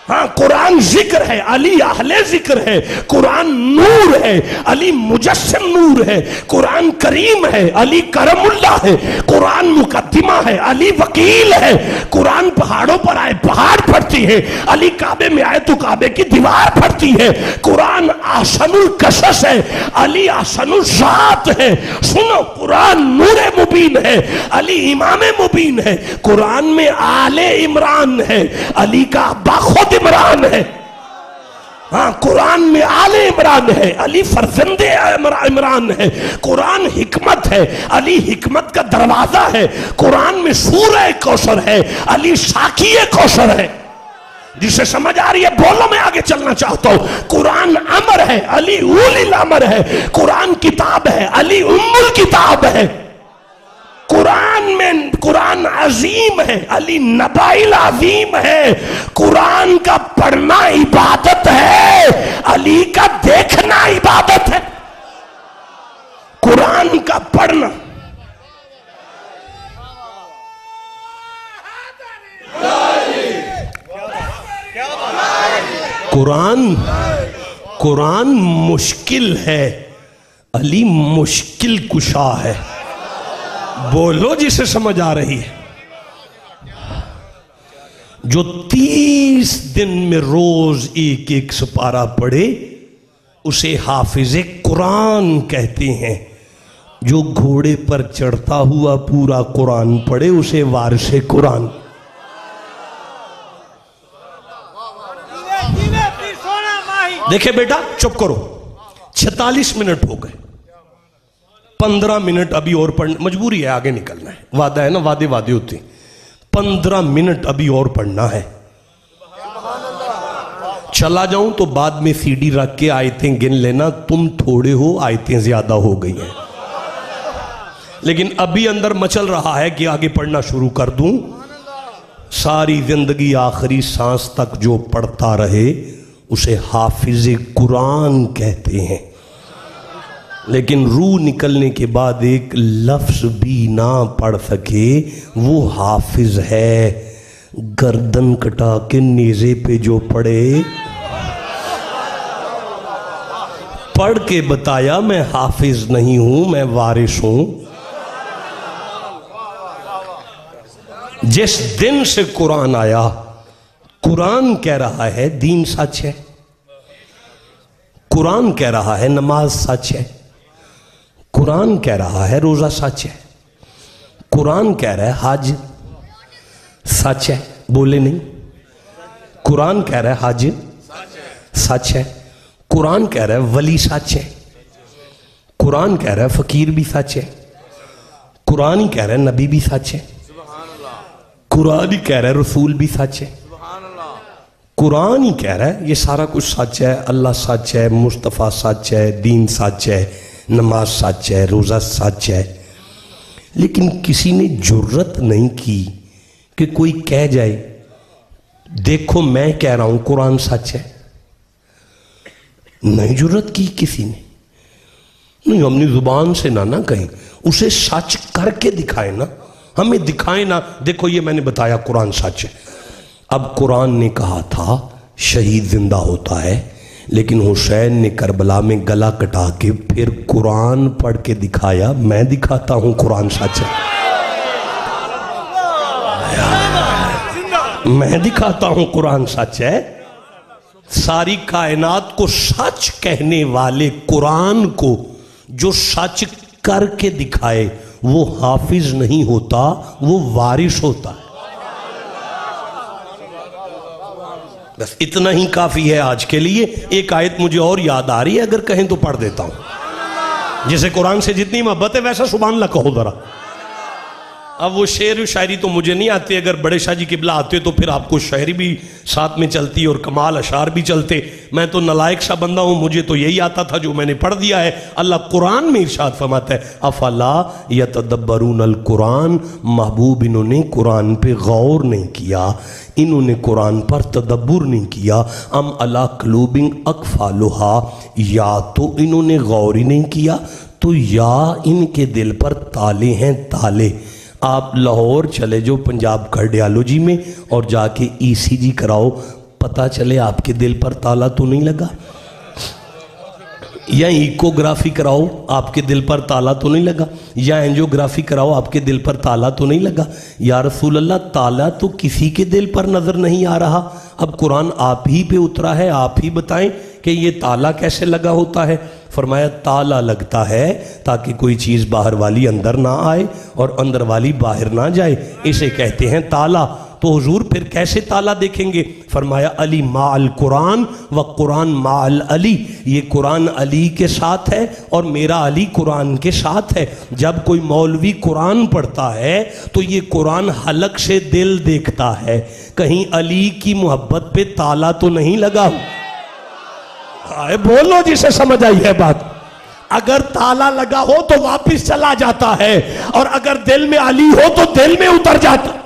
ہاں قرآن ذکر ہے، علی اہل ذکر ہے، قرآن نور ہے، علی مجسم نور ہے، قرآن کریم ہے، علی کرم اللہ ہے، قرآن مقدمہ ہے، علی وکیل ہے، قرآن پہاڑوں پر آئے پہاڑ پھٹتی ہے، علی کعبے میں آئے تو کعبے کی دیوار پھٹتی ہے، قرآن احسن القصص ہے، علی احسن الذات ہے، سنو قرآن نور مبین ہے، علی امام مبین ہے، قرآن میں آل عمران ہے، علی کا ابا خود عمران ہے، ہاں قرآن میں آل عمران ہے، علی فرزند عمران ہے، قرآن حکمت ہے، علی حکمت کا دروازہ ہے، قرآن میں سورہ کوثر ہے، علی ساقی کوثر ہے۔ جسے سمجھ آ رہی ہے بولو، میں آگے چلنا چاہتا ہوں۔ قرآن امر ہے، علی اولی الامر ہے، قرآن کتاب ہے، علی ام الکتاب ہے، قرآن عظیم ہے، علی نبائل عظیم ہے، قرآن کا پڑھنا عبادت ہے، علی کا دیکھنا عبادت ہے۔ قرآن کا پڑھنا، قرآن مشکل ہے، علی مشکل کشا ہے۔ بولو جسے سمجھ آ رہی ہے۔ جو 30 دن میں روز ایک ایک سپارہ پڑھے اسے حافظ قرآن کہتے ہیں، جو گھوڑے پر چڑھتا ہوا پورا قرآن پڑھے اسے وارث قرآن۔ دیکھیں بیٹا چپ کرو، 46 منٹ ہو گئے، 15 منٹ ابھی اور پڑھنا، مجبوری ہے آگے نکلنا ہے، وعدہ ہے نا، وعدے ہوتے ہیں، 15 منٹ ابھی اور پڑھنا ہے۔ چلا جاؤں تو بعد میں سی ڈی رکھ کے آیتیں گن لینا، تم تھوڑے ہو آیتیں زیادہ ہو گئی ہیں، لیکن ابھی اندر مچل رہا ہے کہ آگے پڑھنا شروع کر دوں۔ ساری زندگی آخری سانس تک جو پڑھتا رہے اسے حافظ قرآن کہتے ہیں، لیکن روح نکلنے کے بعد ایک لفظ بھی نہ پڑھ سکے وہ حافظ ہے۔ گردن کٹا کے نیزے پہ جو پڑے، پڑھ کے بتایا میں حافظ نہیں ہوں، میں وارث ہوں۔ جس دن سے قرآن آیا، قرآن کہہ رہا ہے دین سچ ہے، قرآن کہہ رہا ہے نماز سچ ہے، قرآن کہہ رہا ہے روزہ سچ ہے، قرآن کہہ رہا ہے حج سچ ہے، بولے نہیں، قرآن کہہ رہا ہے حج سچ ہے، قرآن کہہ رہا ہے ولی سچ ہے، قرآن کہہ رہا ہے فقیر بھی سچ ہے، قرآن ہی کہہ رہا ہے نبی بھی سچ ہے، قرآن ہی کہہ رہا ہے رسول بھی سچ ہے، قرآن ہی کہہ رہا ہے یہ سارا کچھ سچ ہے، اللہ سچ ہے، مصطفیٰ سچ ہے، دین سچ ہے، نماز سچ ہے، روزہ سچ ہے۔ لیکن کسی نے جرت نہیں کی کہ کوئی کہہ جائے دیکھو میں کہہ رہا ہوں قرآن سچ ہے، نہیں جرت کی کسی نے، نہیں اپنی زبان سے نہ کہیں، اسے سچ کر کے دکھائے نا، ہمیں دکھائے نا، دیکھو یہ میں نے بتایا قرآن سچ ہے۔ اب قرآن نے کہا تھا شہید زندہ ہوتا ہے، لیکن حسین نے کربلا میں گلا کٹا کے پھر قرآن پڑھ کے دکھایا، میں دکھاتا ہوں قرآن سچ ہے، میں دکھاتا ہوں قرآن سچ ہے۔ ساری کائنات کو سچ کہنے والے قرآن کو جو سچ کر کے دکھائے وہ حافظ نہیں ہوتا، وہ وارث ہوتا ہے۔ بس اتنا ہی کافی ہے آج کے لیے۔ ایک آیت مجھے اور یاد آ رہی ہے، اگر کہیں تو پڑھ دیتا ہوں۔ جیسے قرآن سے جتنی محبت ہے ویسا سبحان اللہ کہو ذرا۔ اب وہ شعر و شاعری تو مجھے نہیں آتے، اگر بڑے شاہ جی قبلہ آتے تو پھر آپ کو شاعری بھی ساتھ میں چلتی اور کمال اشعار بھی چلتے۔ میں تو نلائق سا بندہ ہوں، مجھے تو یہی آتا تھا جو میں نے پڑھ دیا ہے۔ اللہ قرآن میں ارشاد فرماتا ہے افلا یتدبرون القرآن، محبوب انہوں نے قرآن پہ غور نہیں کیا، انہوں نے قرآن پر تدبر نہیں کیا، ام علی قلوب اقفالھا، یا تو انہوں نے غور ہی نہیں کیا تو یا ان کے دل پر تالے ہیں تالے۔ آپ لاہور چلے جو پنجاب کارڈیالوجی میں اور جا کے ای سی جی کراؤ، پتہ چلے آپ کے دل پر تالا تو نہیں لگا، یا ایکوگرافی کراؤ آپ کے دل پر تالا تو نہیں لگا، یا اینجیوگرافی کراؤ آپ کے دل پر تالا تو نہیں لگا۔ یا رسول اللہ تالا تو کسی کے دل پر نظر نہیں آ رہا، اب قرآن آپ ہی پہ اترا ہے، آپ ہی بتائیں کہ یہ تالا کیسے لگا ہوتا ہے۔ فرمایا تالا لگتا ہے تاکہ کوئی چیز باہر والی اندر نہ آئے اور اندر والی باہر نہ جائے، اسے کہتے ہیں تالا۔ تو حضور پھر کیسے تالا دیکھیں گے؟ فرمایا علی مع القرآن و قرآن مع العلی، یہ قرآن علی کے ساتھ ہے اور میرا علی قرآن کے ساتھ ہے۔ جب کوئی مولوی قرآن پڑھتا ہے تو یہ قرآن حلق سے دل دیکھتا ہے، کہیں علی کی محبت پہ تالا تو نہیں لگا۔ بولو جسے سمجھ آئی ہے بات۔ اگر تالا لگا ہو تو واپس چلا جاتا ہے، اور اگر دل میں علی ہو تو دل میں اتر جاتا ہے۔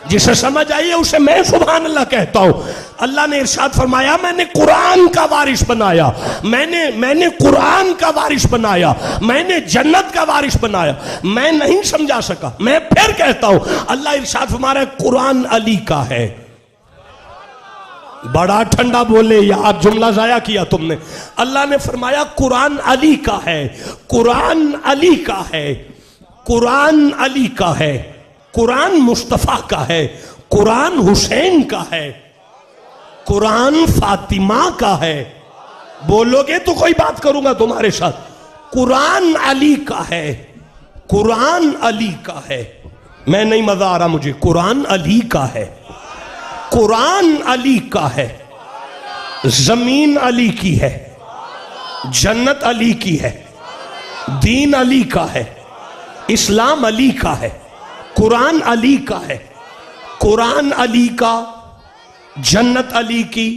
جسے سمجھ آئیے اسے میں سبحان اللہ کہتا ہوں۔ اللہ نے ارشاد فرمایا میں نے قرآن کا وارث بنایا، میں نے قرآن کا وارث بنایا، میں نے جنت کا وارث بنایا۔ میں نہیں سمجھا سکا، میں پھر کہتا ہوں، اللہ ارشاد فرما رہا ہے قرآن علی کا ہے۔ بڑا ٹھنڈا بولے یار، جملہ ضائع کیا تم نے۔ اللہ نے فرمایا قرآن علی کا ہے، قرآن علی کا ہے، قرآن علی کا ہے، قرآن مصطفیٰ کا ہے، قرآن حسین کا ہے، قرآن فاطمہ کا ہے۔ بولو گے تو کوئی بات کروں گا تمہارے ساتھ۔ قرآن علی کا ہے، قرآن علی کا ہے۔ میں نہیں مزہ آ رہا مجھے، قرآن علی کا ہے، قرآن علی کا ہے، زمین علی کی ہے، جنت علی کی ہے، دین علی کا ہے، اسلام علی کا ہے، قرآن علی کا ہے، قرآن علی کا، جنت علی کی،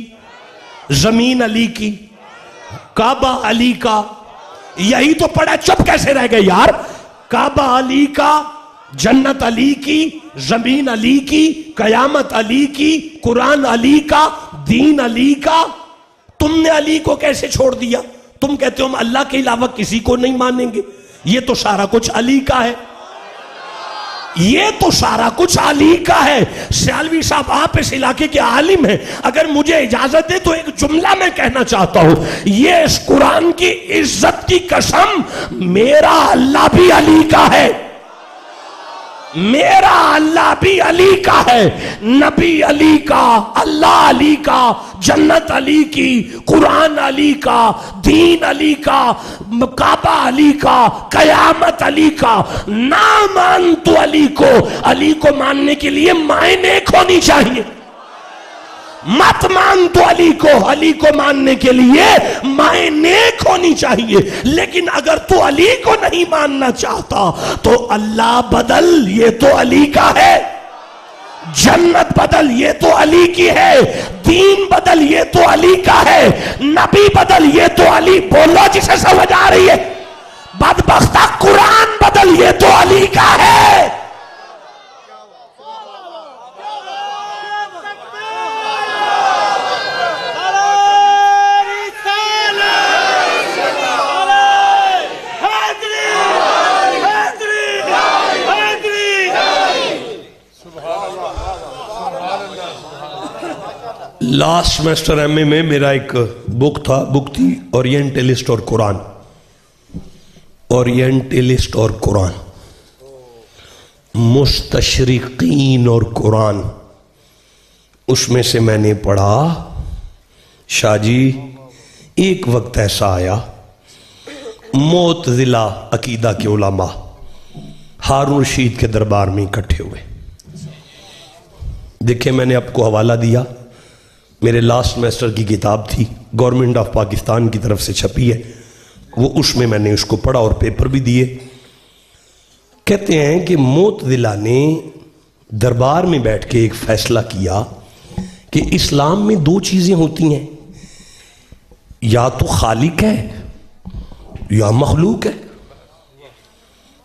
زمین علی کی، کعبہ علی کا۔ یہی تو پڑھا، چپ کیسے رہ گئے یار؟ کعبہ علی کا، جنت علی کی، زمین علی کی، قیامت علی کی، قرآن علی کا، دین علی کا۔ تم نے علی کو کیسے چھوڑ دیا؟ تم کہتے ہو ہم اللہ کے علاوہ کسی کو نہیں مانیں گے۔ یہ تو سارا کچھ علی کا ہے، یہ تو سارا کچھ علی کا ہے۔ سیالوی صاحب آپ اس علاقے کے عالم ہیں، اگر مجھے اجازت دے تو ایک جملہ میں کہنا چاہتا ہوں۔ یہ اس قرآن کی عزت کی قسم، میرا اللہ بھی علی کا ہے، میرا اللہ بھی علی کا ہے، نبی علی کا، اللہ علی کا، جنت علی کی، قرآن علی کا، دین علی کا، کعبہ علی کا، قیامت علی کا۔ نہ مان تو علی کو ماننے کے لیے مائیں نیک ہونی چاہیے۔ مت مان تو علی کو ماننے کے لیے مائیں نیک ہونی چاہیے۔ لیکن اگر تو علی کو نہیں ماننا چاہتا تو اللہ بدل، یہ تو علی کا ہے، جنت بدل، یہ تو علی کی ہے، دین بدل، یہ تو علی کا ہے، نبی بدل، یہ تو علی۔ بولو جسے سمجھ آ رہی ہے۔ بدبختہ قرآن بدل، یہ تو علی کا ہے۔ لاسٹ سیمسٹر ایم اے میں میرا ایک بک تھی اورینٹلسٹ اور قرآن، اورینٹلسٹ اور قرآن، مستشرقین اور قرآن۔ اس میں سے میں نے پڑھا شاہ جی ایک وقت ایسا آیا معتزلہ عقیدہ کے علماء ہارون رشید کے دربار میں اکٹھے ہوئے۔ دیکھیں میں نے آپ کو حوالہ دیا، میرے لاسٹ سیمسٹر کی کتاب تھی، گورنمنٹ آف پاکستان کی طرف سے چھپی ہے، وہ اس میں نے اس کو پڑھا اور پیپر بھی دیے۔ کہتے ہیں کہ معتزلہ نے دربار میں بیٹھ کے ایک فیصلہ کیا کہ اسلام میں دو چیزیں ہوتی ہیں، یا تو خالق ہے یا مخلوق ہے،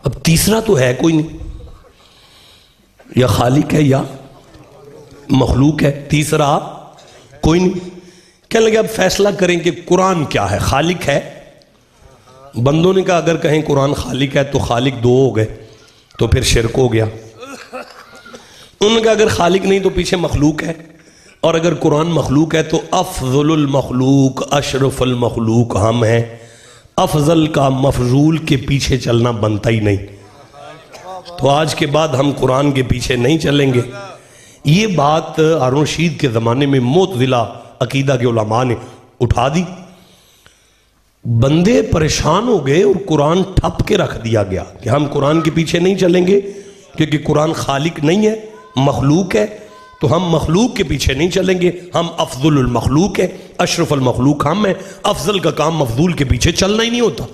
اب تیسرا تو ہے کوئی نہیں، یا خالق ہے یا مخلوق ہے، تیسرا کوئی نہیں۔ کہنے لگے اب فیصلہ کریں کہ قرآن کیا ہے، خالق ہے؟ بندوں نے کہا اگر کہیں قرآن خالق ہے تو خالق دو ہو گئے تو پھر شرک ہو گیا۔ انہوں نے کہا اگر خالق نہیں تو پیچھے مخلوق ہے، اور اگر قرآن مخلوق ہے تو افضل المخلوق اشرف المخلوق ہم ہیں. افضل کا مفضول کے پیچھے چلنا بنتا ہی نہیں. تو آج کے بعد ہم قرآن کے پیچھے نہیں چلیں گے. یہ بات ہارون رشید کے زمانے میں معتزلہ عقیدہ کے علماء نے اٹھا دی. بندے پریشان ہو گئے اور قرآن ٹھپ کے رکھ دیا گیا کہ ہم قرآن کے پیچھے نہیں چلیں گے کیونکہ قرآن خالق نہیں ہے، مخلوق ہے. تو ہم مخلوق کے پیچھے نہیں چلیں گے، ہم افضل المخلوق ہے، اشرف المخلوق ہم ہیں. افضل کا کام مفضول کے پیچھے چلنا ہی نہیں ہوتا.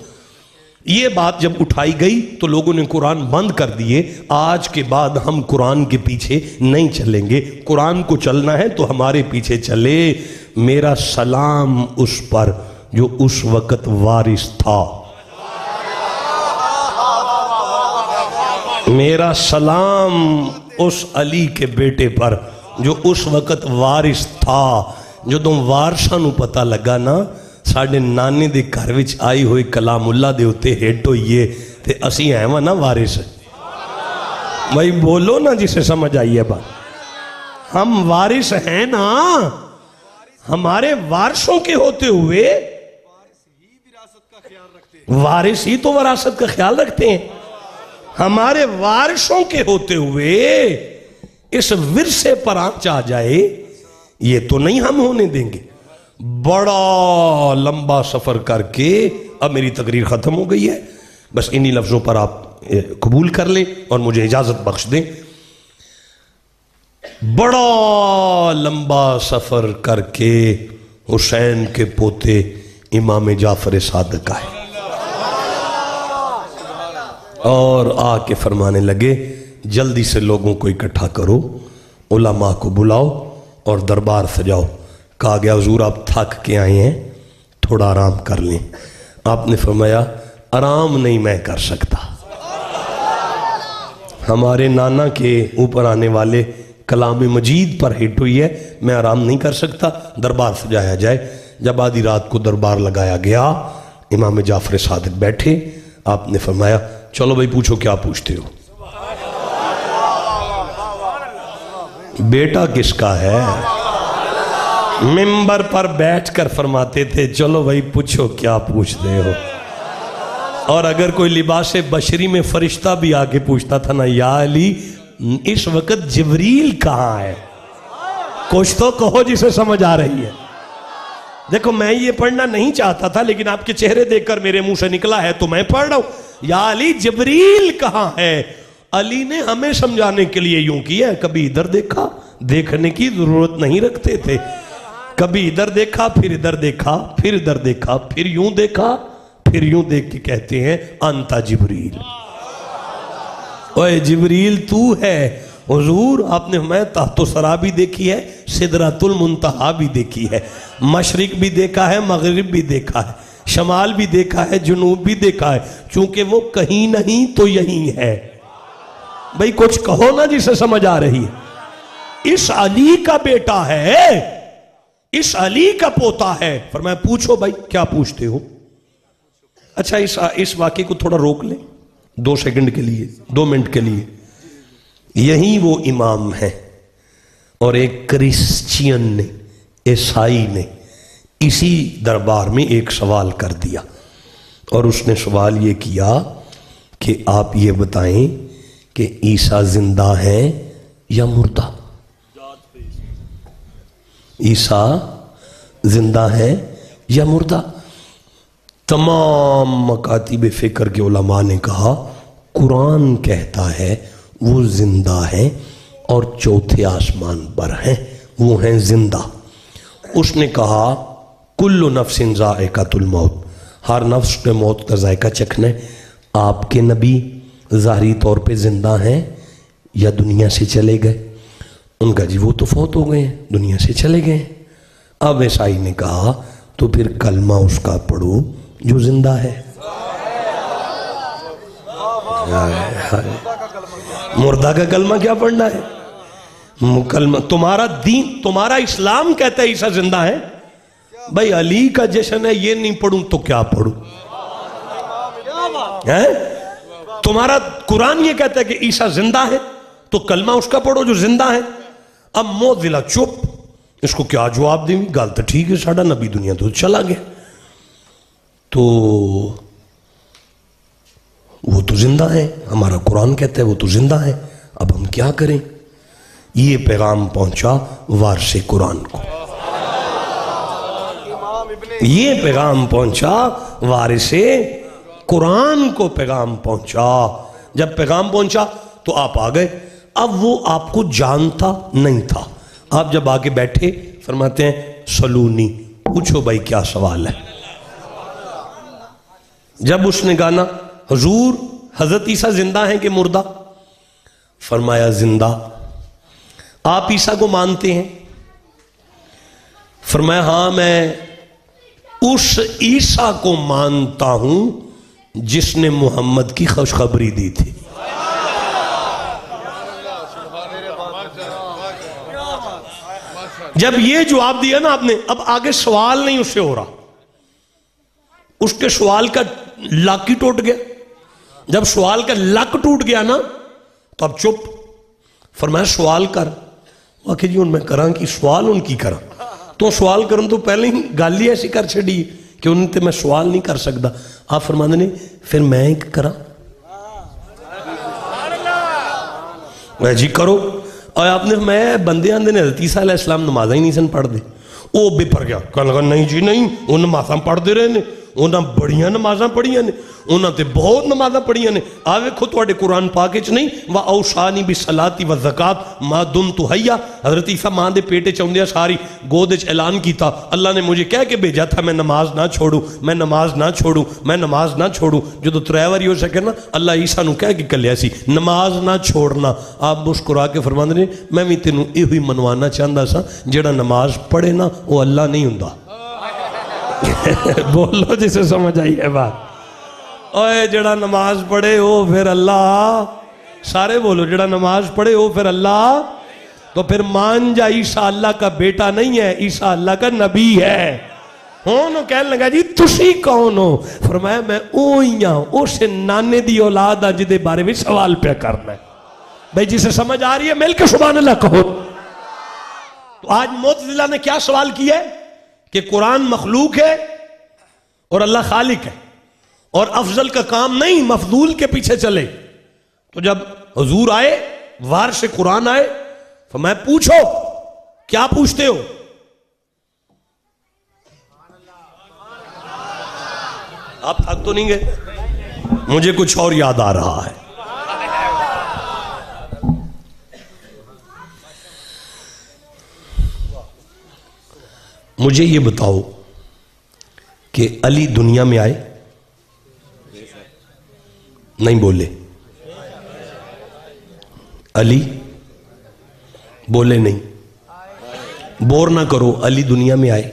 یہ بات جب اٹھائی گئی تو لوگوں نے قرآن بند کر دیے. آج کے بعد ہم قرآن کے پیچھے نہیں چلیں گے. قرآن کو چلنا ہے تو ہمارے پیچھے چلے. میرا سلام اس پر جو اس وقت وارث تھا. میرا سلام اس علی کے بیٹے پر جو اس وقت وارث تھا. جو تم وارثاں نو پتہ لگا نا ساڑھے نانے دے گھر وچ آئی ہوئی کلام اللہ دے ہوتے ہیٹ ہوئیے تے اسی ہیں وا نا وارث. بھائی بولو نا جسے سمجھ آئیے بات. ہم وارث ہیں نا. ہمارے وارثوں کے ہوتے ہوئے وارث ہی تو وراثت کا خیال رکھتے ہیں. ہمارے وارثوں کے ہوتے ہوئے اس ورثے پر آنچ آ جائے یہ تو نہیں ہم ہونے دیں گے. بڑا لمبا سفر کر کے اب میری تقریر ختم ہو گئی ہے. بس انہی لفظوں پر آپ قبول کر لیں اور مجھے اجازت بخش دیں. بڑا لمبا سفر کر کے حسین کے پوتے امام جعفر صادق آئے اور آ کے فرمانے لگے جلدی سے لوگوں کو اکٹھا کرو، علماء کو بلاؤ اور دربار سجاؤ. کہا گیا حضور آپ تھک کے آئے ہیں تھوڑا آرام کر لیں. آپ نے فرمایا آرام نہیں میں کر سکتا. ہمارے نانا کے اوپر آنے والے کلام مجید پر ہٹ ہوئی ہے، میں آرام نہیں کر سکتا، دربار سجایا جائے. جب آدھی رات کو دربار لگایا گیا امام جعفر صادق بیٹھے. آپ نے فرمایا چلو بھائی پوچھو کیا پوچھتے ہو. بیٹا کس کا ہے؟ ممبر پر بیٹھ کر فرماتے تھے چلو بھائی پوچھو کیا پوچھتے ہو. اور اگر کوئی لباس بشری میں فرشتہ بھی آگے پوچھتا تھا نا یا علی اس وقت جبریل کہاں ہے؟ کچھ تو کہو جسے سمجھ آ رہی ہے. دیکھو میں یہ پڑھنا نہیں چاہتا تھا لیکن آپ کے چہرے دیکھ کر میرے منہ سے نکلا ہے تو میں پڑھ رہا ہوں. یا علی جبریل کہاں ہے؟ علی نے ہمیں سمجھانے کے لیے یوں کیا ہے. کبھی ادھر دیکھا، دیکھنے کی ضرورت نہیں رکھتے تھے. کبھی ادھر دیکھا پھر ادھر دیکھا پھر ادھر دیکھا پھر یوں دیکھا پھر یوں دیکھ کے کہتے ہیں انتا جبریل. اوے جبریل تو ہے. حضور آپ نے ہمیں تحت و سرا بھی دیکھی ہے، سدرۃ المنتہا بھی دیکھی ہے، مشرق بھی دیکھا ہے، مغرب بھی دیکھا ہے، شمال بھی دیکھا ہے، جنوب بھی دیکھا ہے. چونکہ وہ کہیں نہیں تو یہیں ہے. بھئی کچھ کہو نا جسے سمجھ آ رہی ہے. اس علی کا بیٹا ہے، اس علی کا پوتا ہے. فرمایا پوچھو بھائی کیا پوچھتے ہو. اچھا اس واقعے کو تھوڑا روک لیں 2 سیکنڈ کے لیے، 2 منٹ کے لیے. یہی وہ امام ہے اور ایک کرسچین نے، عیسائی نے اسی دربار میں ایک سوال کر دیا اور اس نے سوال یہ کیا کہ آپ یہ بتائیں کہ عیسیٰ زندہ ہیں یا مردہ؟ عیسیٰ زندہ ہیں یا مردہ؟ تمام مکاتب فکر کے علماء نے کہا قرآن کہتا ہے وہ زندہ ہیں اور چوتھے آسمان پر ہیں، وہ ہیں زندہ. اس نے کہا کل نفس ذائقۃ الموت، ہر نفس نے موت کا ذائقہ چکھنا ہے. آپ کے نبی ظاہری طور پہ زندہ ہیں یا دنیا سے چلے گئے؟ ان کا جی وہ تو فوت ہو گئے ہیں، دنیا سے چلے گئے ہیں. اب عیسائی نے کہا تو پھر کلمہ اس کا پڑھو جو زندہ ہے. مردہ کا کلمہ کیا پڑھنا ہے؟ تمہارا دین، تمہارا اسلام کہتا ہے عیسیٰ زندہ ہے. بھائی علی کا جشن ہے یہ نہیں پڑھوں تو کیا پڑھوں؟ تمہارا قرآن یہ کہتا ہے کہ عیسیٰ زندہ ہے تو کلمہ اس کا پڑھو جو زندہ ہے. اب معتزلہ چپ، اس کو کیا جواب دیں؟ گل تو ٹھیک ہے، ساڈا نبی دنیا تو چلا گیا، تو وہ تو زندہ ہے، ہمارا قرآن کہتا ہے وہ تو زندہ ہے، اب ہم کیا کریں؟ یہ پیغام پہنچا وارث قرآن کو، یہ پیغام پہنچا وارث قرآن کو، پیغام پہنچا۔ جب پیغام پہنچا تو آپ آ گئے۔ اب وہ آپ کو جانتا نہیں تھا، آپ جب آگے بیٹھے فرماتے ہیں سلونی، پوچھو بھائی کیا سوال ہے۔ جب اس نے کہا حضور حضرت عیسیٰ زندہ ہیں کہ مردہ؟ فرمایا زندہ۔ آپ عیسیٰ کو مانتے ہیں؟ فرمایا ہاں میں اس عیسیٰ کو مانتا ہوں جس نے محمد کی خوشخبری دی تھی۔ جب یہ جواب دیا نا آپ نے، اب آگے سوال نہیں اس سے ہو رہا، اس کے سوال کا لک ہی ٹوٹ گیا۔ جب سوال کا لک ٹوٹ گیا نا تو اب چپ۔ فرمایا سوال کر۔ واقعی جی ان میں کراں کی سوال ان کی کراں، تو سوال کروں تو پہلے ہی گل ہی ایسی کر چھڑی کہ ان تے میں سوال نہیں کر سکتا۔ آپ فرماندے نے پھر میں ایک کراں؟ میں جی کرو۔ اور آپ نے میں بندے آندے نے حضرت عیسیٰ علیہ السلام نمازیں ہی نہیں سن پڑھ دے، وہ بھی پڑھ گیا، کہنے لگا نہیں جی نہیں، وہ نمازاں پڑھ دے رہے نے، انہاں بڑیاں نمازاں پڑھیاں نے، انہاں تے بہت نمازاں پڑھیاں نے۔ آوے کھو تواڈے قرآن پاک وچ نہیں وَأَوْصَانِي بِالصَّلَاةِ وَالزَّکَاةِ مَا دُمْتُ حَیًّا، حضرت عیسیٰ ماں دے پیٹے چوندیا ساری گود وچ اعلان کیتا، اللہ نے مجھے کہہ کے بھیجا تھا میں نماز نہ چھوڑوں، میں نماز نہ چھوڑوں، میں نماز نہ چھوڑوں۔ جدو 3 واری ہو سکے نا اللہ عیسیٰ نو کہہ کے کلیا سی نماز نہ چھوڑنا۔ آپ مسکرا کے فرماندے نے میں بھی تینوں یہ ہوئی منوانا چاہتا سا، جڑا نماز پڑھے نا وہ اللہ نہیں ہوندا۔ بولو جسے سمجھ آئی ہے بات۔ اوے جڑا نماز پڑھے وہ پھر اللہ، سارے بولو جڑا نماز پڑھے وہ پھر اللہ۔ تو پھر مان جا عیسیٰ اللہ کا بیٹا نہیں ہے، عیسیٰ اللہ کا نبی ہے۔ ہونو کہنے لگا جی تسی کون ہو؟ فرمایا میں اوئیاں اس نانے دی اولاد جدے بارے میں سوال پہ کرنا ہے۔ بھئی جسے سمجھ آ رہی ہے مل کے سبحان اللہ کہو۔ تو آج معتزلہ نے کیا سوال کیا ہے کہ قرآن مخلوق ہے اور اللہ خالق ہے، اور افضل کا کام نہیں مفضول کے پیچھے چلے۔ تو جب حضور آئے وارث قرآن آئے، فرمایا پوچھو کیا پوچھتے ہو؟ آپ تھک تو نہیں گئے؟ مجھے کچھ اور یاد آ رہا ہے۔ مجھے یہ بتاؤ کہ علی دنیا میں آئے؟ نہیں بولے علی، بولے نہیں، بور نہ کرو، علی دنیا میں آئے۔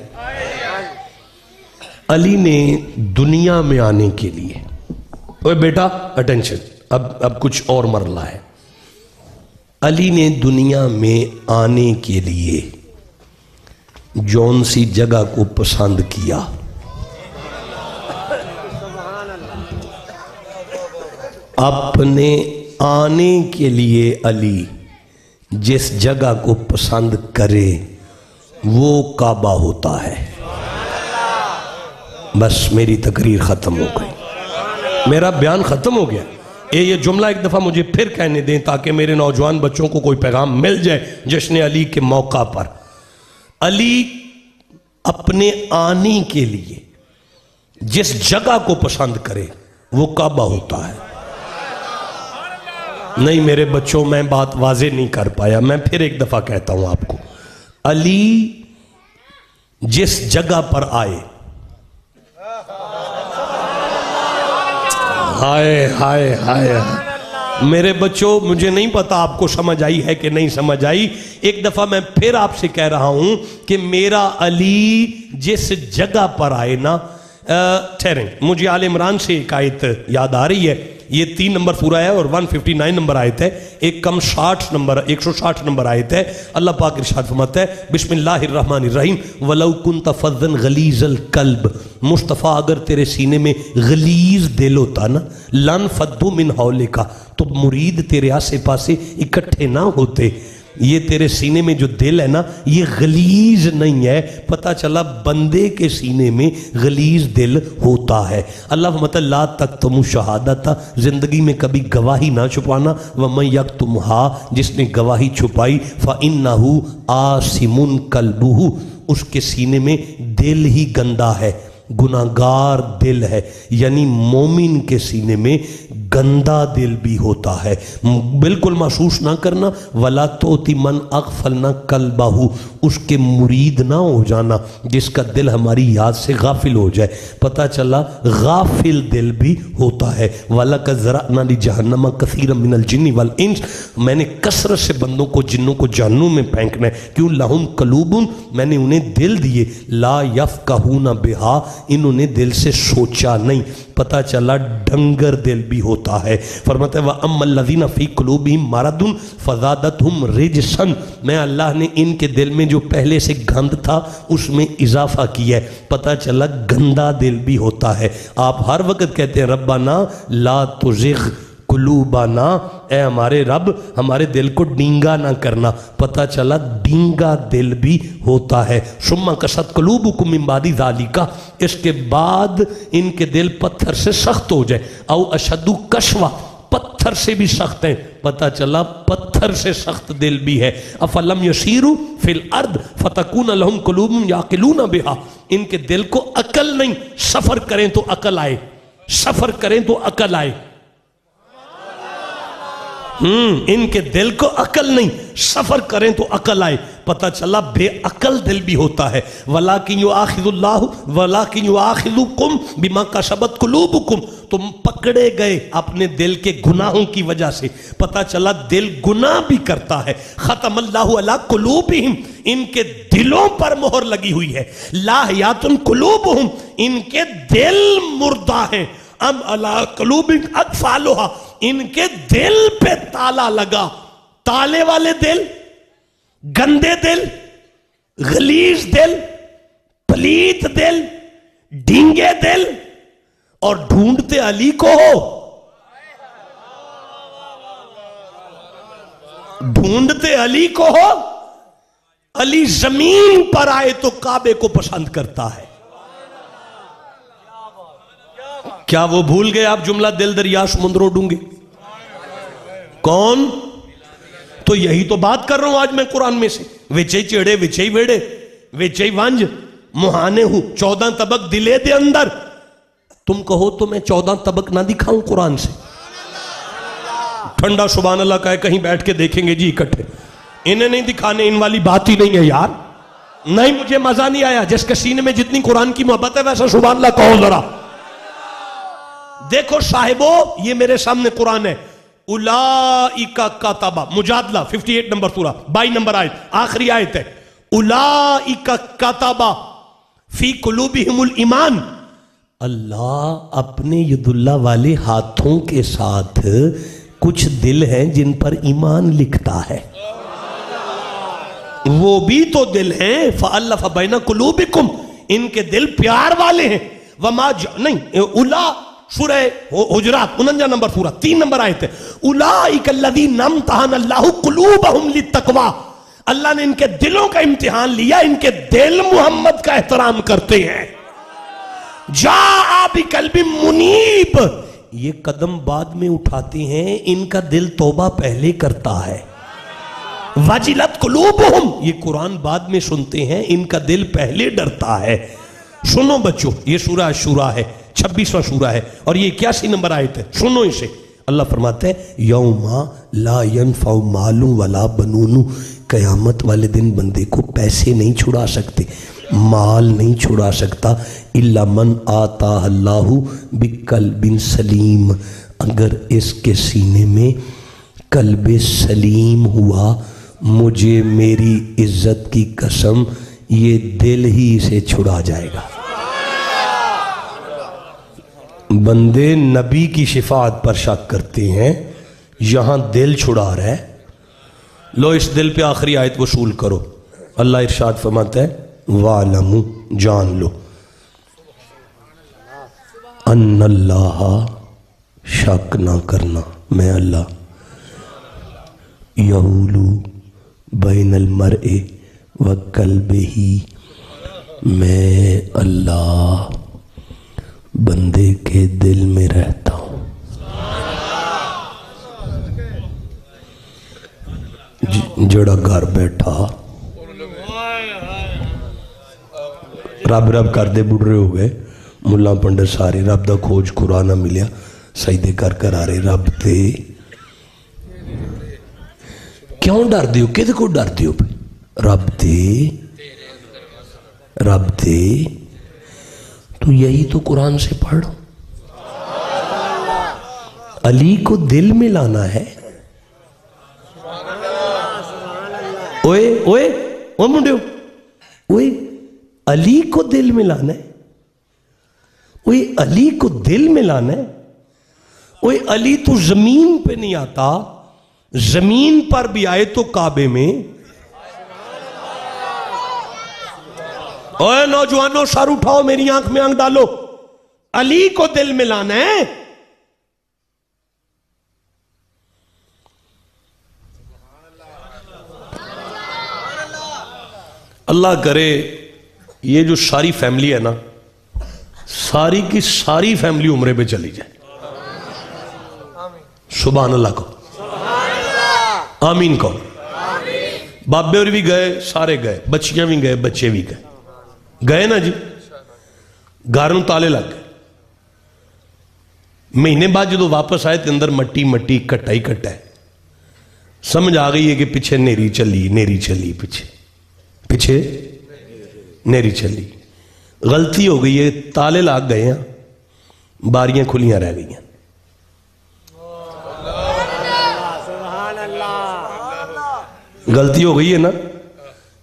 علی نے دنیا میں آنے کے لیے، اوے بیٹا اٹینشن، اب کچھ اور مرحلہ ہے۔ علی نے دنیا میں آنے کے لیے جون سی جگہ کو پسند کیا؟ اپنے آنے کے لیے علی جس جگہ کو پسند کرے وہ کعبہ ہوتا ہے۔ بس میری تقریر ختم ہو گئی، میرا بیان ختم ہو گیا۔ یہ جملہ ایک دفعہ مجھے پھر کہنے دیں تاکہ میرے نوجوان بچوں کو کوئی پیغام مل جائے جشن علی کے موقع پر۔ علی اپنے آنے کے لیے جس جگہ کو پسند کرے وہ کعبہ ہوتا ہے۔ نہیں میرے بچوں میں بات واضح نہیں کر پایا، میں پھر ایک دفعہ کہتا ہوں آپ کو، علی جس جگہ پر آئے، ہائے ہائے ہائے میرے بچوں مجھے نہیں پتا آپ کو سمجھ آئی ہے کہ نہیں سمجھ آئی۔ ایک دفعہ میں پھر آپ سے کہہ رہا ہوں کہ میرا علی جس جگہ پر آئے نا، ٹھہریں مجھے آل عمران سے ایک آیت یاد آ رہی ہے، یہ 3 نمبر پورا ہے اور 159 نمبر آیت ہے، ایک کم 160 نمبر آیت ہے۔ اللہ پاک ارشاد فرماتا ہے بسم اللہ الرحمن الرحیم وَلَوْ كُنْتَ فَضًّا غَلِيظَ الْقَلْبِ، مصطفیٰ اگر تیرے سینے میں غلیظ دل ہوتا نا، لَنْفَضُّوا مِنْ حَوْلِكَ، تو مرید تیرے آسے پاسے اکٹھے نہ ہوتے، یہ تیرے سینے میں جو دل ہے نا یہ غلیظ نہیں ہے. پتہ چلا بندے کے سینے میں غلیظ دل ہوتا ہے. اللہ فرماتا ہے لا تکتموا شہادت، زندگی میں کبھی گواہی نہ چھپانا. ومن یکتمھا، جس نے گواہی چھپائی فإنہ آثم قلبہ، اس کے سینے میں دل ہی گندا ہے، گناہگار دل ہے. یعنی مومن کے سینے میں گندا دل بھی ہوتا ہے. بالکل محسوس نہ کرنا. ولا توتی من اغفلنا قلبہ، اس کے مرید نہ ہو جانا جس کا دل ہماری یاد سے غافل ہو جائے. پتہ چلا غافل دل بھی ہوتا ہے. وَلَقَدْ ذَرَأْنَا لِجَهَنَّمَ كَثِيرًا مِنَ الْجِنِّ وَالْإِنسِ، میں نے کثرت سے بندوں کو جنوں کو جہنم میں پھینکنا ہے. کیوں؟ لَهُمْ قُلُوبٌ، میں نے انہیں دل دیے، لَا يَفْقَهُونَ بِهَا، انہوں نے دل سے سوچا نہیں. پتہ چلا ڈنگر دل بھی ہوتا ہے. فرماتا ہے وَأَمَّا الَّذِينَ فِي قُلُوبِهِمْ مَرَضٌ فَزَادَتْهُمْ رِجْسًا، میں اللہ نے ان کے دل میں جو پہلے سے گند تھا اس میں اضافہ کیا ہے. پتہ چلا گندا دل بھی ہوتا ہے. آپ ہر وقت کہتے ہیں ربنا لا تزغ قلوبنا، اے ہمارے رب ہمارے دل کو ڈینگا نہ کرنا. پتہ چلا ڈینگا دل بھی ہوتا ہے. ثم قست قلوبکم من بعد ذالک، اس کے بعد ان کے دل پتھر سے سخت ہو جائے. او اشد قسوہ، پتھر سے بھی سخت ہیں. پتہ چلا پتھر سے سخت دل بھی ہے. افلم یسیروا فی الارض فتکون لهم قلوب یعقلون بها، ان کے دل کو عقل نہیں، سفر کریں تو عقل آئے، سفر کریں تو عقل آئے. ان کے دل کو عقل نہیں، سفر کریں تو عقل آئے. پتہ چلا بے عقل دل بھی ہوتا ہے. وَلَٰكِنْ يُؤَاخِذُ اللَّهُ وَلَٰكِنْ يُؤَاخِذُكُمْ بِمَا كَسَبَتْ قُلُوبُكُمْ، تم پکڑے گئے اپنے دل کے گناہوں کی وجہ سے. پتہ چلا دل گناہ بھی کرتا ہے. ختم اللہ علی قلوبہم، ان کے دلوں پر مہر لگی ہوئی ہے. لاہیات قلوبہم، ان کے دل مردہ ہیں. ام علی قلوب اقفالھا، ان کے دل پہ تالا لگا. تالے والے دل، گندے دل، غلیظ دل، پلیت دل، ڈینگے دل، اور ڈھونڈتے علی کو ہو. ڈھونڈتے علی کو ہو. علی زمین پر آئے تو کعبے کو پسند کرتا ہے. کیا وہ بھول گئے آپ جملہ دل دریا سمندروں ڈونگے؟ کون؟ تو یہی تو بات کر رہا ہوں آج میں قرآن میں سے. وچے چڑے وچے ویڑے وچے وانج مہانے ہوں 14 طبق دلے دے اندر. تم کہو تو میں 14 طبق نہ دکھاؤں قرآن سے؟ ٹھنڈا سبحان اللہ کا ہے، کہیں بیٹھ کے دیکھیں گے جی اکٹھے. انہیں نہیں دکھانے، ان والی بات ہی نہیں ہے یار. نہیں مجھے مزہ نہیں آیا. جس کے سینے میں جتنی قرآن کی محبت ہے ویسا سبحان اللہ کہو ذرا. دیکھو صاحبو، یہ میرے سامنے قرآن ہے. اولائک کتبا، مجادلہ 58 نمبر سورہ 22 نمبر آیت، آخری آیت ہے. اولائک کتبا فی قلوبہم الایمان، اللہ اپنے ید اللہ والے ہاتھوں کے ساتھ کچھ دل ہیں جن پر ایمان لکھتا ہے. وہ بھی تو دل ہیں. فَأَلَّفَ بَيْنَ قُلُوبِكُمْ، ان کے دل پیار والے ہیں. وَمَا نہیں اولا سورہ حجرات 49 نمبر سورہ 3 نمبر آیت ہے. اولئک الذین امتحن اللہ قلوبہم للتقوی، اللہ نے ان کے دلوں کا امتحان لیا. ان کے دل محمد کا احترام کرتے ہیں. جاء بقلب منیب، یہ قدم بعد میں اٹھاتے ہیں، ان کا دل توبہ پہلے کرتا ہے. وجلت قلوبہم، یہ قرآن بعد میں سنتے ہیں، ان کا دل پہلے ڈرتا ہے. سنو بچوں، یہ سورہ الشورى ہے، 26واں سورہ ہے، اور یہ 81 نمبر آیت ہے. سنو اسے. اللہ فرماتا ہے یوم لا ينفع مال ولا بنون، قیامت والے دن بندے کو پیسے نہیں چھڑا سکتے، مال نہیں چھڑا سکتا. الا من آتا اللہ بقلب سلیم، اگر اس کے سینے میں قلب سلیم ہوا. مجھے میری عزت کی قسم یہ دل ہی سے چھڑا جائے گا. بندے نبی کی شفاعت پر شک کرتے ہیں، یہاں دل چھڑا رہا ہے. لو اس دل پہ آخری آیت وصول کرو. اللہ ارشاد فرماتا ہے وَعْلَمُوا، جان لو، ان اللہ، شک نہ کرنا میں اللہ، یحول بین المرء و قلبہ، میں اللہ بندے کے دل میں رہتا ہوں۔ جڑا گھر بیٹھا رب رب کر دے بڑھرے ہو گئے، ملا پنڈت سارے رب دا کھوج قرآن نہ ملیا، سجدے کر آ رہے رب تے۔ کیوں ڈر دیو؟ کدے کو ڈر دیو؟ رب تے، رب تے۔ تو یہی تو قرآن سے پڑھ، علی کو دل میں لانا ہے۔ اوئے اوئے او منڈیو، اوئے علی کو دل میں لانا ہے، اوئے علی کو دل میں لانا ہے۔ اوئے علی تو زمین پہ نہیں آتا، زمین پر بھی آئے تو کعبے میں۔ اوے نوجوانوں سر اٹھاؤ، میری آنکھ میں آنکھ ڈالو، علی کو دل میں لانا ہے۔ اللہ کرے یہ جو ساری فیملی ہے نا، ساری کی ساری فیملی عمرے پہ چلی جائے۔ سبحان اللہ کو، آمین کو۔ بابے اور بھی گئے، سارے گئے، بچیاں بھی گئے، بچے بھی گئے، گئے نا جی۔ گھروں تالے لگ گئے۔ مہینے بعد جدو واپس آئے تو اندر مٹی مٹی، کٹا ہی کٹا ہے۔ سمجھ آ گئی ہے کہ پیچھے نیری چلی، نیری چلی، پیچھے نیری چلی۔ غلطی ہو گئی ہے، تالے لاگ گئے ہیں، باریاں کھلیاں رہ گئی ہیں۔ غلطی ہو گئی ہے نا؟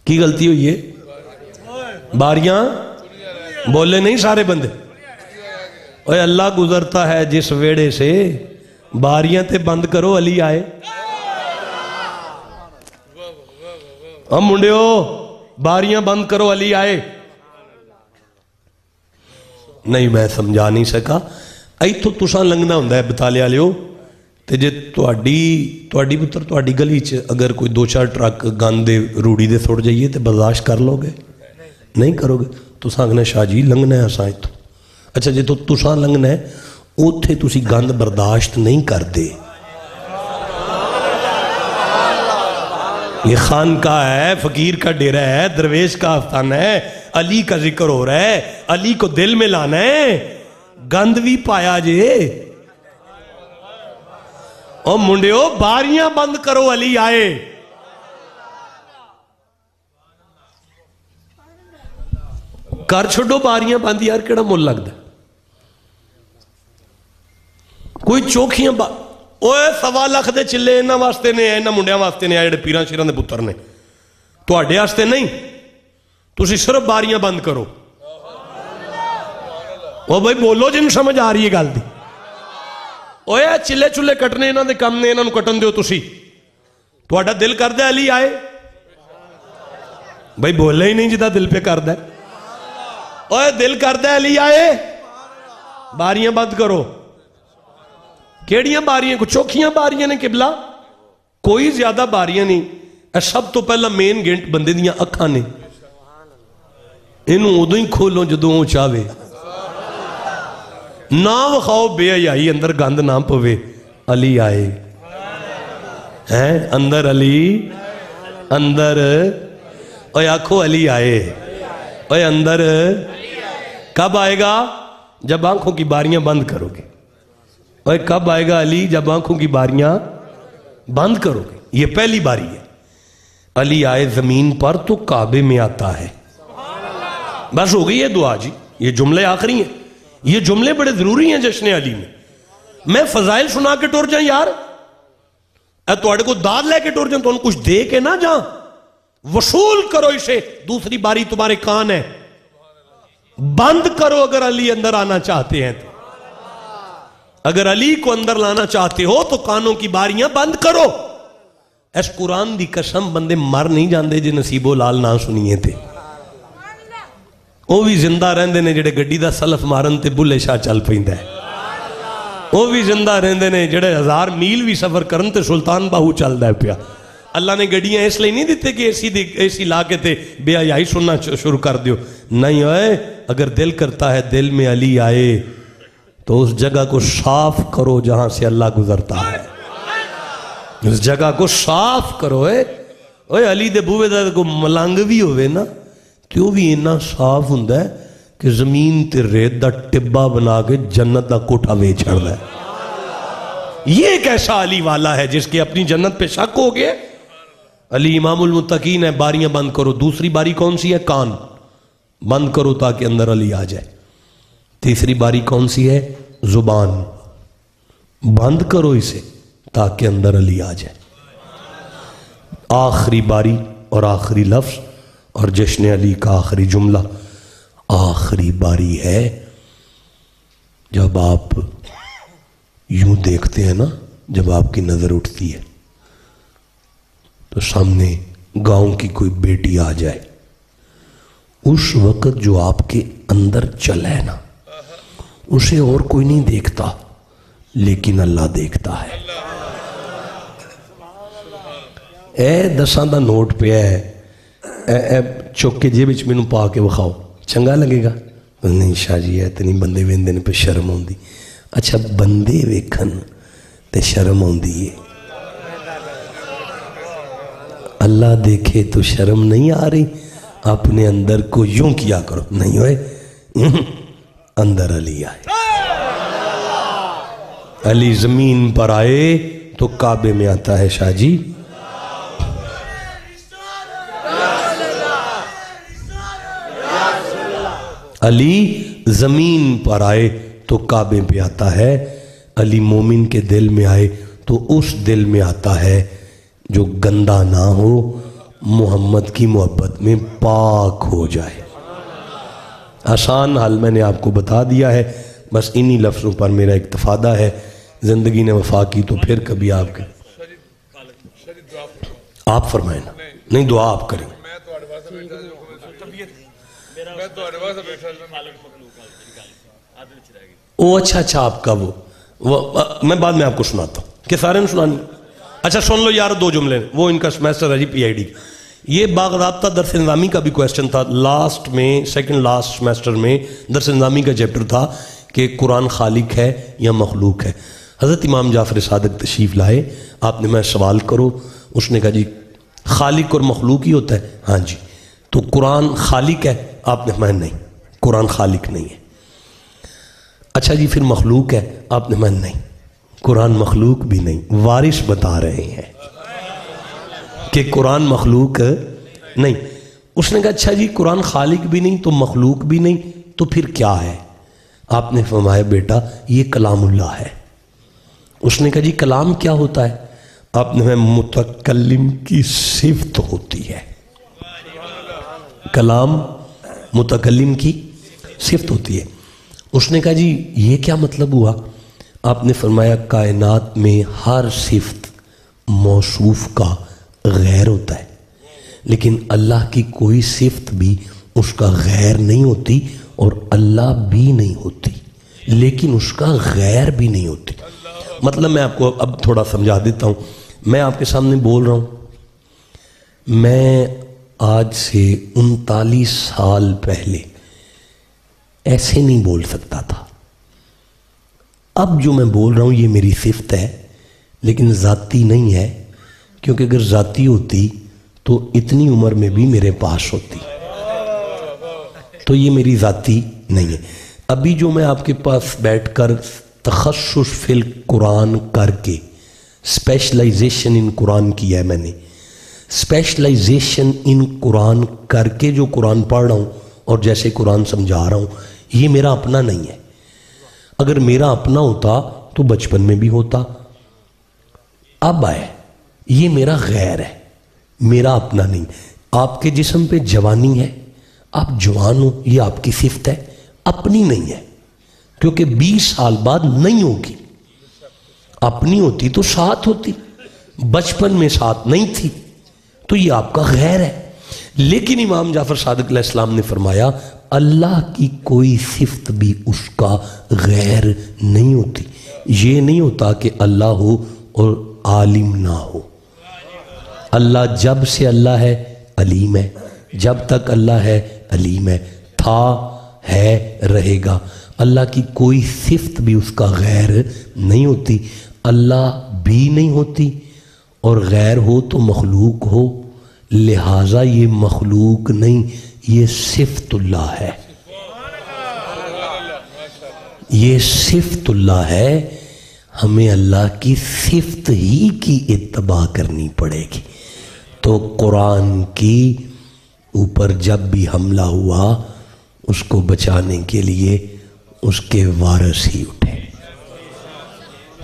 کی غلطی ہوئی ہے؟ باریاں بولے نہیں سارے بندے۔ اوے اللہ گزرتا ہے جس ویڑے سے، باریاں تے بند کرو، علی آئے۔ ہم منڈیو باریاں بند کرو، علی آئے۔ نہیں میں سمجھا نہیں سکا۔ ایتھوں تساں لنگنا ہوندا ہے بتالے والےو، تے جے تواڈی پتر تواڈی گلی چ اگر کوئی دو چار ٹرک گندے روڑی دے سٹ جائیے تے برداشت کر لو گے؟ نہیں کرو گے۔ تساں آخنا شاہ جی لنگنا ہے اساں ایتھوں۔ اچھا جے تو تساں لنگنا ہے، اوتھے تسی گند برداشت نہیں کردے۔ یہ خانقاہ ہے، فقیر کا ڈیرہ ہے، درویش کا آستان ہے، علی کا ذکر ہو رہا ہے، علی کو دل میں لانا ہے۔ گند بھی پایا جے، او منڈیو باریاں بند کرو، علی آئے۔ کر چھڑو باریاں بند، یار کیڑا مول لگتا ہے؟ کوئی چوکھیاں اوے 1.25 لاکھ دے چلے انہاں واسطے نے، انہاں منڈیاں واسطے نے، جڑے پیراں شیراں دے پتر نے، تواڈے واسطے نہیں۔ تسی صرف باریاں بند کرو۔ او بھائی بولو جن سمجھ آ رہی ہے گل دی۔ اوے چلے چلے کٹنے انہاں دے کم نے، انہاں نوں کٹن دیو تسی۔ تواڈا دل کردا علی آئے؟ بھائی بولے ہی نہیں جدا دل پہ کردا ہے۔ اوے دل کردا علی آئے؟ باریاں بند کرو۔ کیڑیاں باریاں؟ کو چوکھیاں باریاں نے قبلہ؟ کوئی زیادہ باریاں نہیں، اے سب تو پہلا مین گنٹ بندے دیاں اکھاں نے۔ انہوں ادو ہی کھولو جدوں وہ چاہوے، نہ وکھاؤ بے حیائی، اندر گند نہ پوے۔ علی آئے ہیں اندر، علی اندر۔ اوے آنکھو علی آئے، اوے اندر۔ کب آئے گا؟ جب آنکھوں کی باریاں بند کرو گے۔ اوے کب آئے گا علی؟ جب آنکھوں کی باریاں بند کرو گے۔ یہ پہلی باری ہے۔ علی آئے زمین پر تو کعبے میں آتا ہے۔ بس ہو گئی ہے دعا جی، یہ جملے آخری ہیں۔ یہ جملے بڑے ضروری ہیں جشن علی میں۔ میں فضائل سنا کے ٹور جائیں یار، اے توڑے کو داد لے کے ٹور جائیں تو ان کچھ دے کے نہ جاں، وصول کرو اسے۔ دوسری باری تمہارے کان ہے، بند کرو اگر علی اندر آنا چاہتے ہیں تو۔ اگر علی کو اندر لانا چاہتے ہو تو کانوں کی باریاں بند کرو۔ اس قرآن دی قسم بندے مر نہیں جاندے جے نصیب و لال نہ سنیے تھے۔ وہ بھی زندہ رہندے نے جڑے گڈی دا سلف مارن تے بلے شاہ چل پیندا ہے۔ وہ بھی زندہ رہندے نے جڑے 1000 میل بھی سفر کرن تے سلطان باہو چلدا ہے پیا۔ اللہ نے گڑیاں اس لیے نہیں دیتے کہ ایسی لا کے تے بے حیائی سننا شروع کر دیو. نہیں ہوئے, اگر دل کرتا ہے دل میں علی آئے تو اس جگہ کو صاف کرو جہاں سے اللہ گزرتا ہے. اس جگہ کو صاف کرو. اوے علی دے بوے دا کو ملنگ بھی ہوئے نا تو بھی اتنا صاف ہوندا ہے کہ زمین تے ریت دا ٹبا بنا کے جنت دا کوٹھا ویچ چھڑدا ہے. یہ ایک ایسا علی والا ہے جس کے اپنی جنت پہ شک ہو گئے. علی امام المتقین ہے. باریاں بند کرو. دوسری باری کون سی ہے؟ کان بند کرو تاکہ اندر علی آ جائے. تیسری باری کون سی ہے؟ زبان بند کرو اسے تاکہ اندر علی آ جائے. آخری باری اور آخری لفظ اور جشن علی کا آخری جملہ آخری باری ہے جب آپ یوں دیکھتے ہیں نا, جب آپ کی نظر اٹھتی ہے تو سامنے گاؤں کی کوئی بیٹی آ جائے. اس وقت جو آپ کے اندر چل ہے نا اسے اور کوئی نہیں دیکھتا لیکن اللہ دیکھتا ہے. اے 10 دا نوٹ پہ اے چوک کے جیب میں پا کے بخاؤ, چنگا لگے گا؟ نہیں شاہ جی اتنی بندے ویندے نے پہ شرم ہوندی. اچھا بندے ویکھن تے شرم ہوندی ہے, اللہ دیکھے تو شرم نہیں آ رہی. اپنے اندر کو یوں کیا کرو. نہیں ہوئے اندر علی آئے. علی زمین پر آئے تو کعبے میں آتا ہے. شاہ جی علی زمین پر آئے تو کعبے پہ آتا ہے. علی مومن کے دل میں آئے تو اس دل میں آتا ہے جو گندا نہ ہو, محمد کی محبت میں پاک ہو جائے. آسان حل میں نے آپ کو بتا دیا ہے, بس انہی لفظوں پر میرا اکتفادہ ہے. زندگی نے وفا کی تو پھر کبھی آپ فرمائیں نا. نہیں دعا آپ کریں. او اچھا آپ کا وہ میں بعد میں آپ کو سناتا ہوں کہ سارے نے سنانی. اچھا سن لو یار 2 جملے. وہ ان کا سمیسٹر ہے جی پی آئی ڈی. یہ باضابطہ درس نظامی کا بھی کویسچن تھا لاسٹ میں, سیکنڈ لاسٹ سمیسٹر میں درس نظامی کا چیپٹر تھا کہ قرآن خالق ہے یا مخلوق ہے. حضرت امام جعفر صادق تشریف لائے. آپ نے میں سوال کرو. اس نے کہا جی خالق اور مخلوق ہی ہوتا ہے. ہاں جی تو قرآن خالق ہے؟ آپ نے میں نہیں, قرآن خالق نہیں ہے. اچھا جی پھر مخلوق ہے؟ آپ نے میں نہیں, قرآن مخلوق بھی نہیں. وارث بتا رہے ہیں کہ قرآن مخلوق نہیں. اس نے کہا اچھا جی قرآن خالق بھی نہیں تو مخلوق بھی نہیں, تو پھر کیا ہے؟ آپ نے فرمایا بیٹا یہ کلام اللہ ہے. اس نے کہا جی کلام کیا ہوتا ہے؟ آپ نے متکلم کی صفت ہوتی ہے. کلام متکلم کی صفت ہوتی ہے. اس نے کہا جی یہ کیا مطلب ہوا؟ آپ نے فرمایا کائنات میں ہر صفت موصوف کا غیر ہوتا ہے, لیکن اللہ کی کوئی صفت بھی اس کا غیر نہیں ہوتی اور اللہ بھی نہیں ہوتی, لیکن اس کا غیر بھی نہیں ہوتی. مطلب میں آپ کو اب تھوڑا سمجھا دیتا ہوں. میں آپ کے سامنے بول رہا ہوں, میں آج سے 39 سال پہلے ایسے نہیں بول سکتا تھا. اب جو میں بول رہا ہوں یہ میری صفت ہے لیکن ذاتی نہیں ہے, کیونکہ اگر ذاتی ہوتی تو اتنی عمر میں بھی میرے پاس ہوتی. تو یہ میری ذاتی نہیں ہے. ابھی جو میں آپ کے پاس بیٹھ کر تخصص فی القرآن کر کے اسپیشلائزیشن ان قرآن کیا ہے, میں نے اسپیشلائزیشن ان قرآن کر کے جو قرآن پڑھ رہا ہوں اور جیسے قرآن سمجھا رہا ہوں, یہ میرا اپنا نہیں ہے. اگر میرا اپنا ہوتا تو بچپن میں بھی ہوتا. اب آئے یہ میرا غیر ہے, میرا اپنا نہیں. آپ کے جسم پہ جوانی ہے, آپ جوان ہو, یہ آپ کی صفت ہے, اپنی نہیں ہے, کیونکہ 20 سال بعد نہیں ہوگی. اپنی ہوتی تو ساتھ ہوتی, بچپن میں ساتھ نہیں تھی, تو یہ آپ کا غیر ہے. لیکن امام جعفر صادق علیہ السلام نے فرمایا اللہ کی کوئی صفت بھی اس کا غیر نہیں ہوتی. یہ نہیں ہوتا کہ اللہ ہو اور عالم نہ ہو. اللہ جب سے اللہ ہے علیم ہے، جب تک اللہ ہے علیم ہے، تھا ہے رہے گا۔ اللہ کی کوئی صفت بھی اس کا غیر نہیں ہوتی، اللہ بھی نہیں ہوتی، اور غیر ہو تو مخلوق ہو، لہٰذا یہ مخلوق نہیں، یہ صفت اللہ ہے، یہ صفت اللہ ہے۔ ہمیں اللہ کی صفت ہی کی اتباع کرنی پڑے گی۔ تو قرآن کی اوپر جب بھی حملہ ہوا اس کو بچانے کے لیے اس کے وارث ہی اٹھے،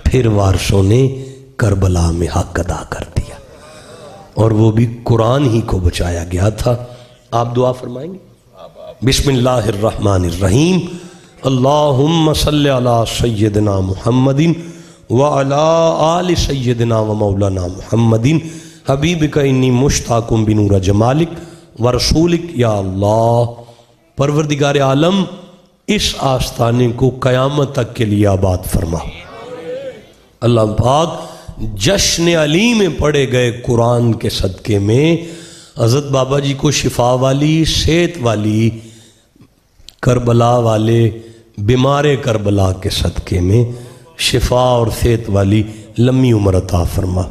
پھر وارثوں نے کربلا میں حق ادا کر دیا، اور وہ بھی قرآن ہی کو بچایا گیا تھا۔ آپ دعا فرمائیں گے؟ بسم اللہ الرحمن الرحیم، اللہم صلی علی سیدنا محمد وعلی آل سیدنا و مولانا محمد حبیبک انی مشتاق بنور جمالک ورسولک یا اللہ۔ پروردگار عالم اس آستانے کو قیامت تک کے لیے آباد فرما۔ اللہ پاک جشن علی میں پڑھے گئے قرآن کے صدقے میں حضرت بابا جی کو شفا والی، صحت والی، کربلا والے بیمار کربلا کے صدقے میں شفا اور صحت والی لمبی عمر عطا فرما۔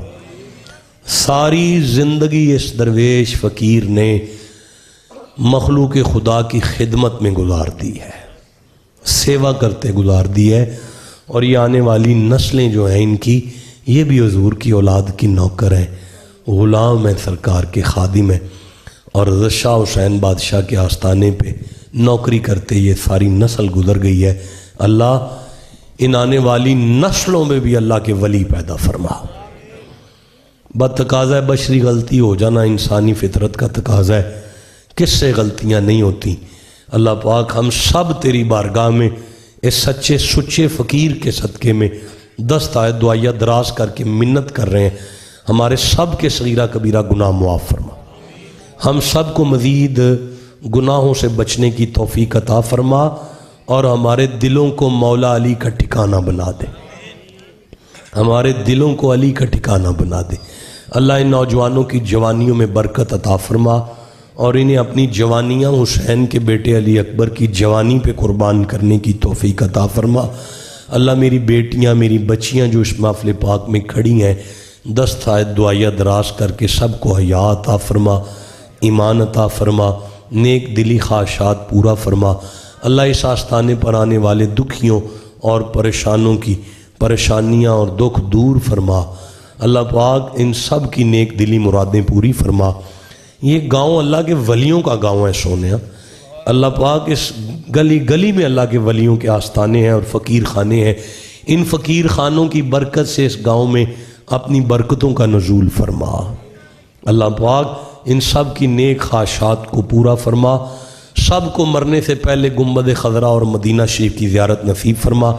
ساری زندگی اس درویش فقیر نے مخلوق خدا کی خدمت میں گزار دی ہے، سیوا کرتے گزار دی ہے، اور یہ آنے والی نسلیں جو ہیں ان کی، یہ بھی حضور کی اولاد کی نوکر ہیں، غلام ہیں، سرکار کے خادم ہیں، اور حضرت شاہ حسین بادشاہ کے آستانے پہ نوکری کرتے یہ ساری نسل گزر گئی ہے۔ اللہ ان آنے والی نسلوں میں بھی اللہ کے ولی پیدا فرما۔ تقاضا ہے بشری غلطی ہو جانا، انسانی فطرت کا تقاضا ہے، کس سے غلطیاں نہیں ہوتی۔ اللہ پاک ہم سب تیری بارگاہ میں اس سچے سچے فقیر کے صدقے میں دست آیت دعائیہ دراز کر کے منت کر رہے ہیں، ہمارے سب کے صغیرہ کبیرہ گناہ معاف فرما، ہم سب کو مزید گناہوں سے بچنے کی توفیق عطا فرما، اور ہمارے دلوں کو مولا علی کا ٹھکانہ بنا دے، ہمارے دلوں کو علی کا ٹھکانہ بنا دے۔ اللہ ان نوجوانوں کی جوانیوں میں برکت عطا فرما، اور انہیں اپنی جوانیاں حسین کے بیٹے علی اکبر کی جوانی پہ قربان کرنے کی توفیق عطا فرما۔ اللہ میری بیٹیاں، میری بچیاں جو اس محفل پاک میں کھڑی ہیں، دست آیت دعائیہ دراز کر کے سب کو حیا عطا فرما، ایمان عطا فرما، نیک دلی خواہشات پورا فرما۔ اللہ اس آستانے پر آنے والے دکھیوں اور پریشانوں کی پریشانیاں اور دکھ دور فرما۔ اللہ پاک ان سب کی نیک دلی مرادیں پوری فرما۔ یہ گاؤں اللہ کے ولیوں کا گاؤں ہے سونیا، اللہ پاک اس گلی گلی میں اللہ کے ولیوں کے آستانے ہیں اور فقیر خانے ہیں، ان فقیر خانوں کی برکت سے اس گاؤں میں اپنی برکتوں کا نزول فرما۔ اللہ پاک ان سب کی نیک خواہشات کو پورا فرما، سب کو مرنے سے پہلے گنبد خضرا اور مدینہ شریف کی زیارت نصیب فرما۔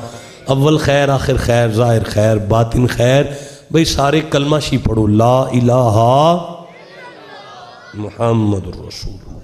اول خیر، آخر خیر، ظاہر خیر، باطن خیر۔ بھئی سارے کلمہ شی پڑھو، لا الہ محمد الرسول اللہ۔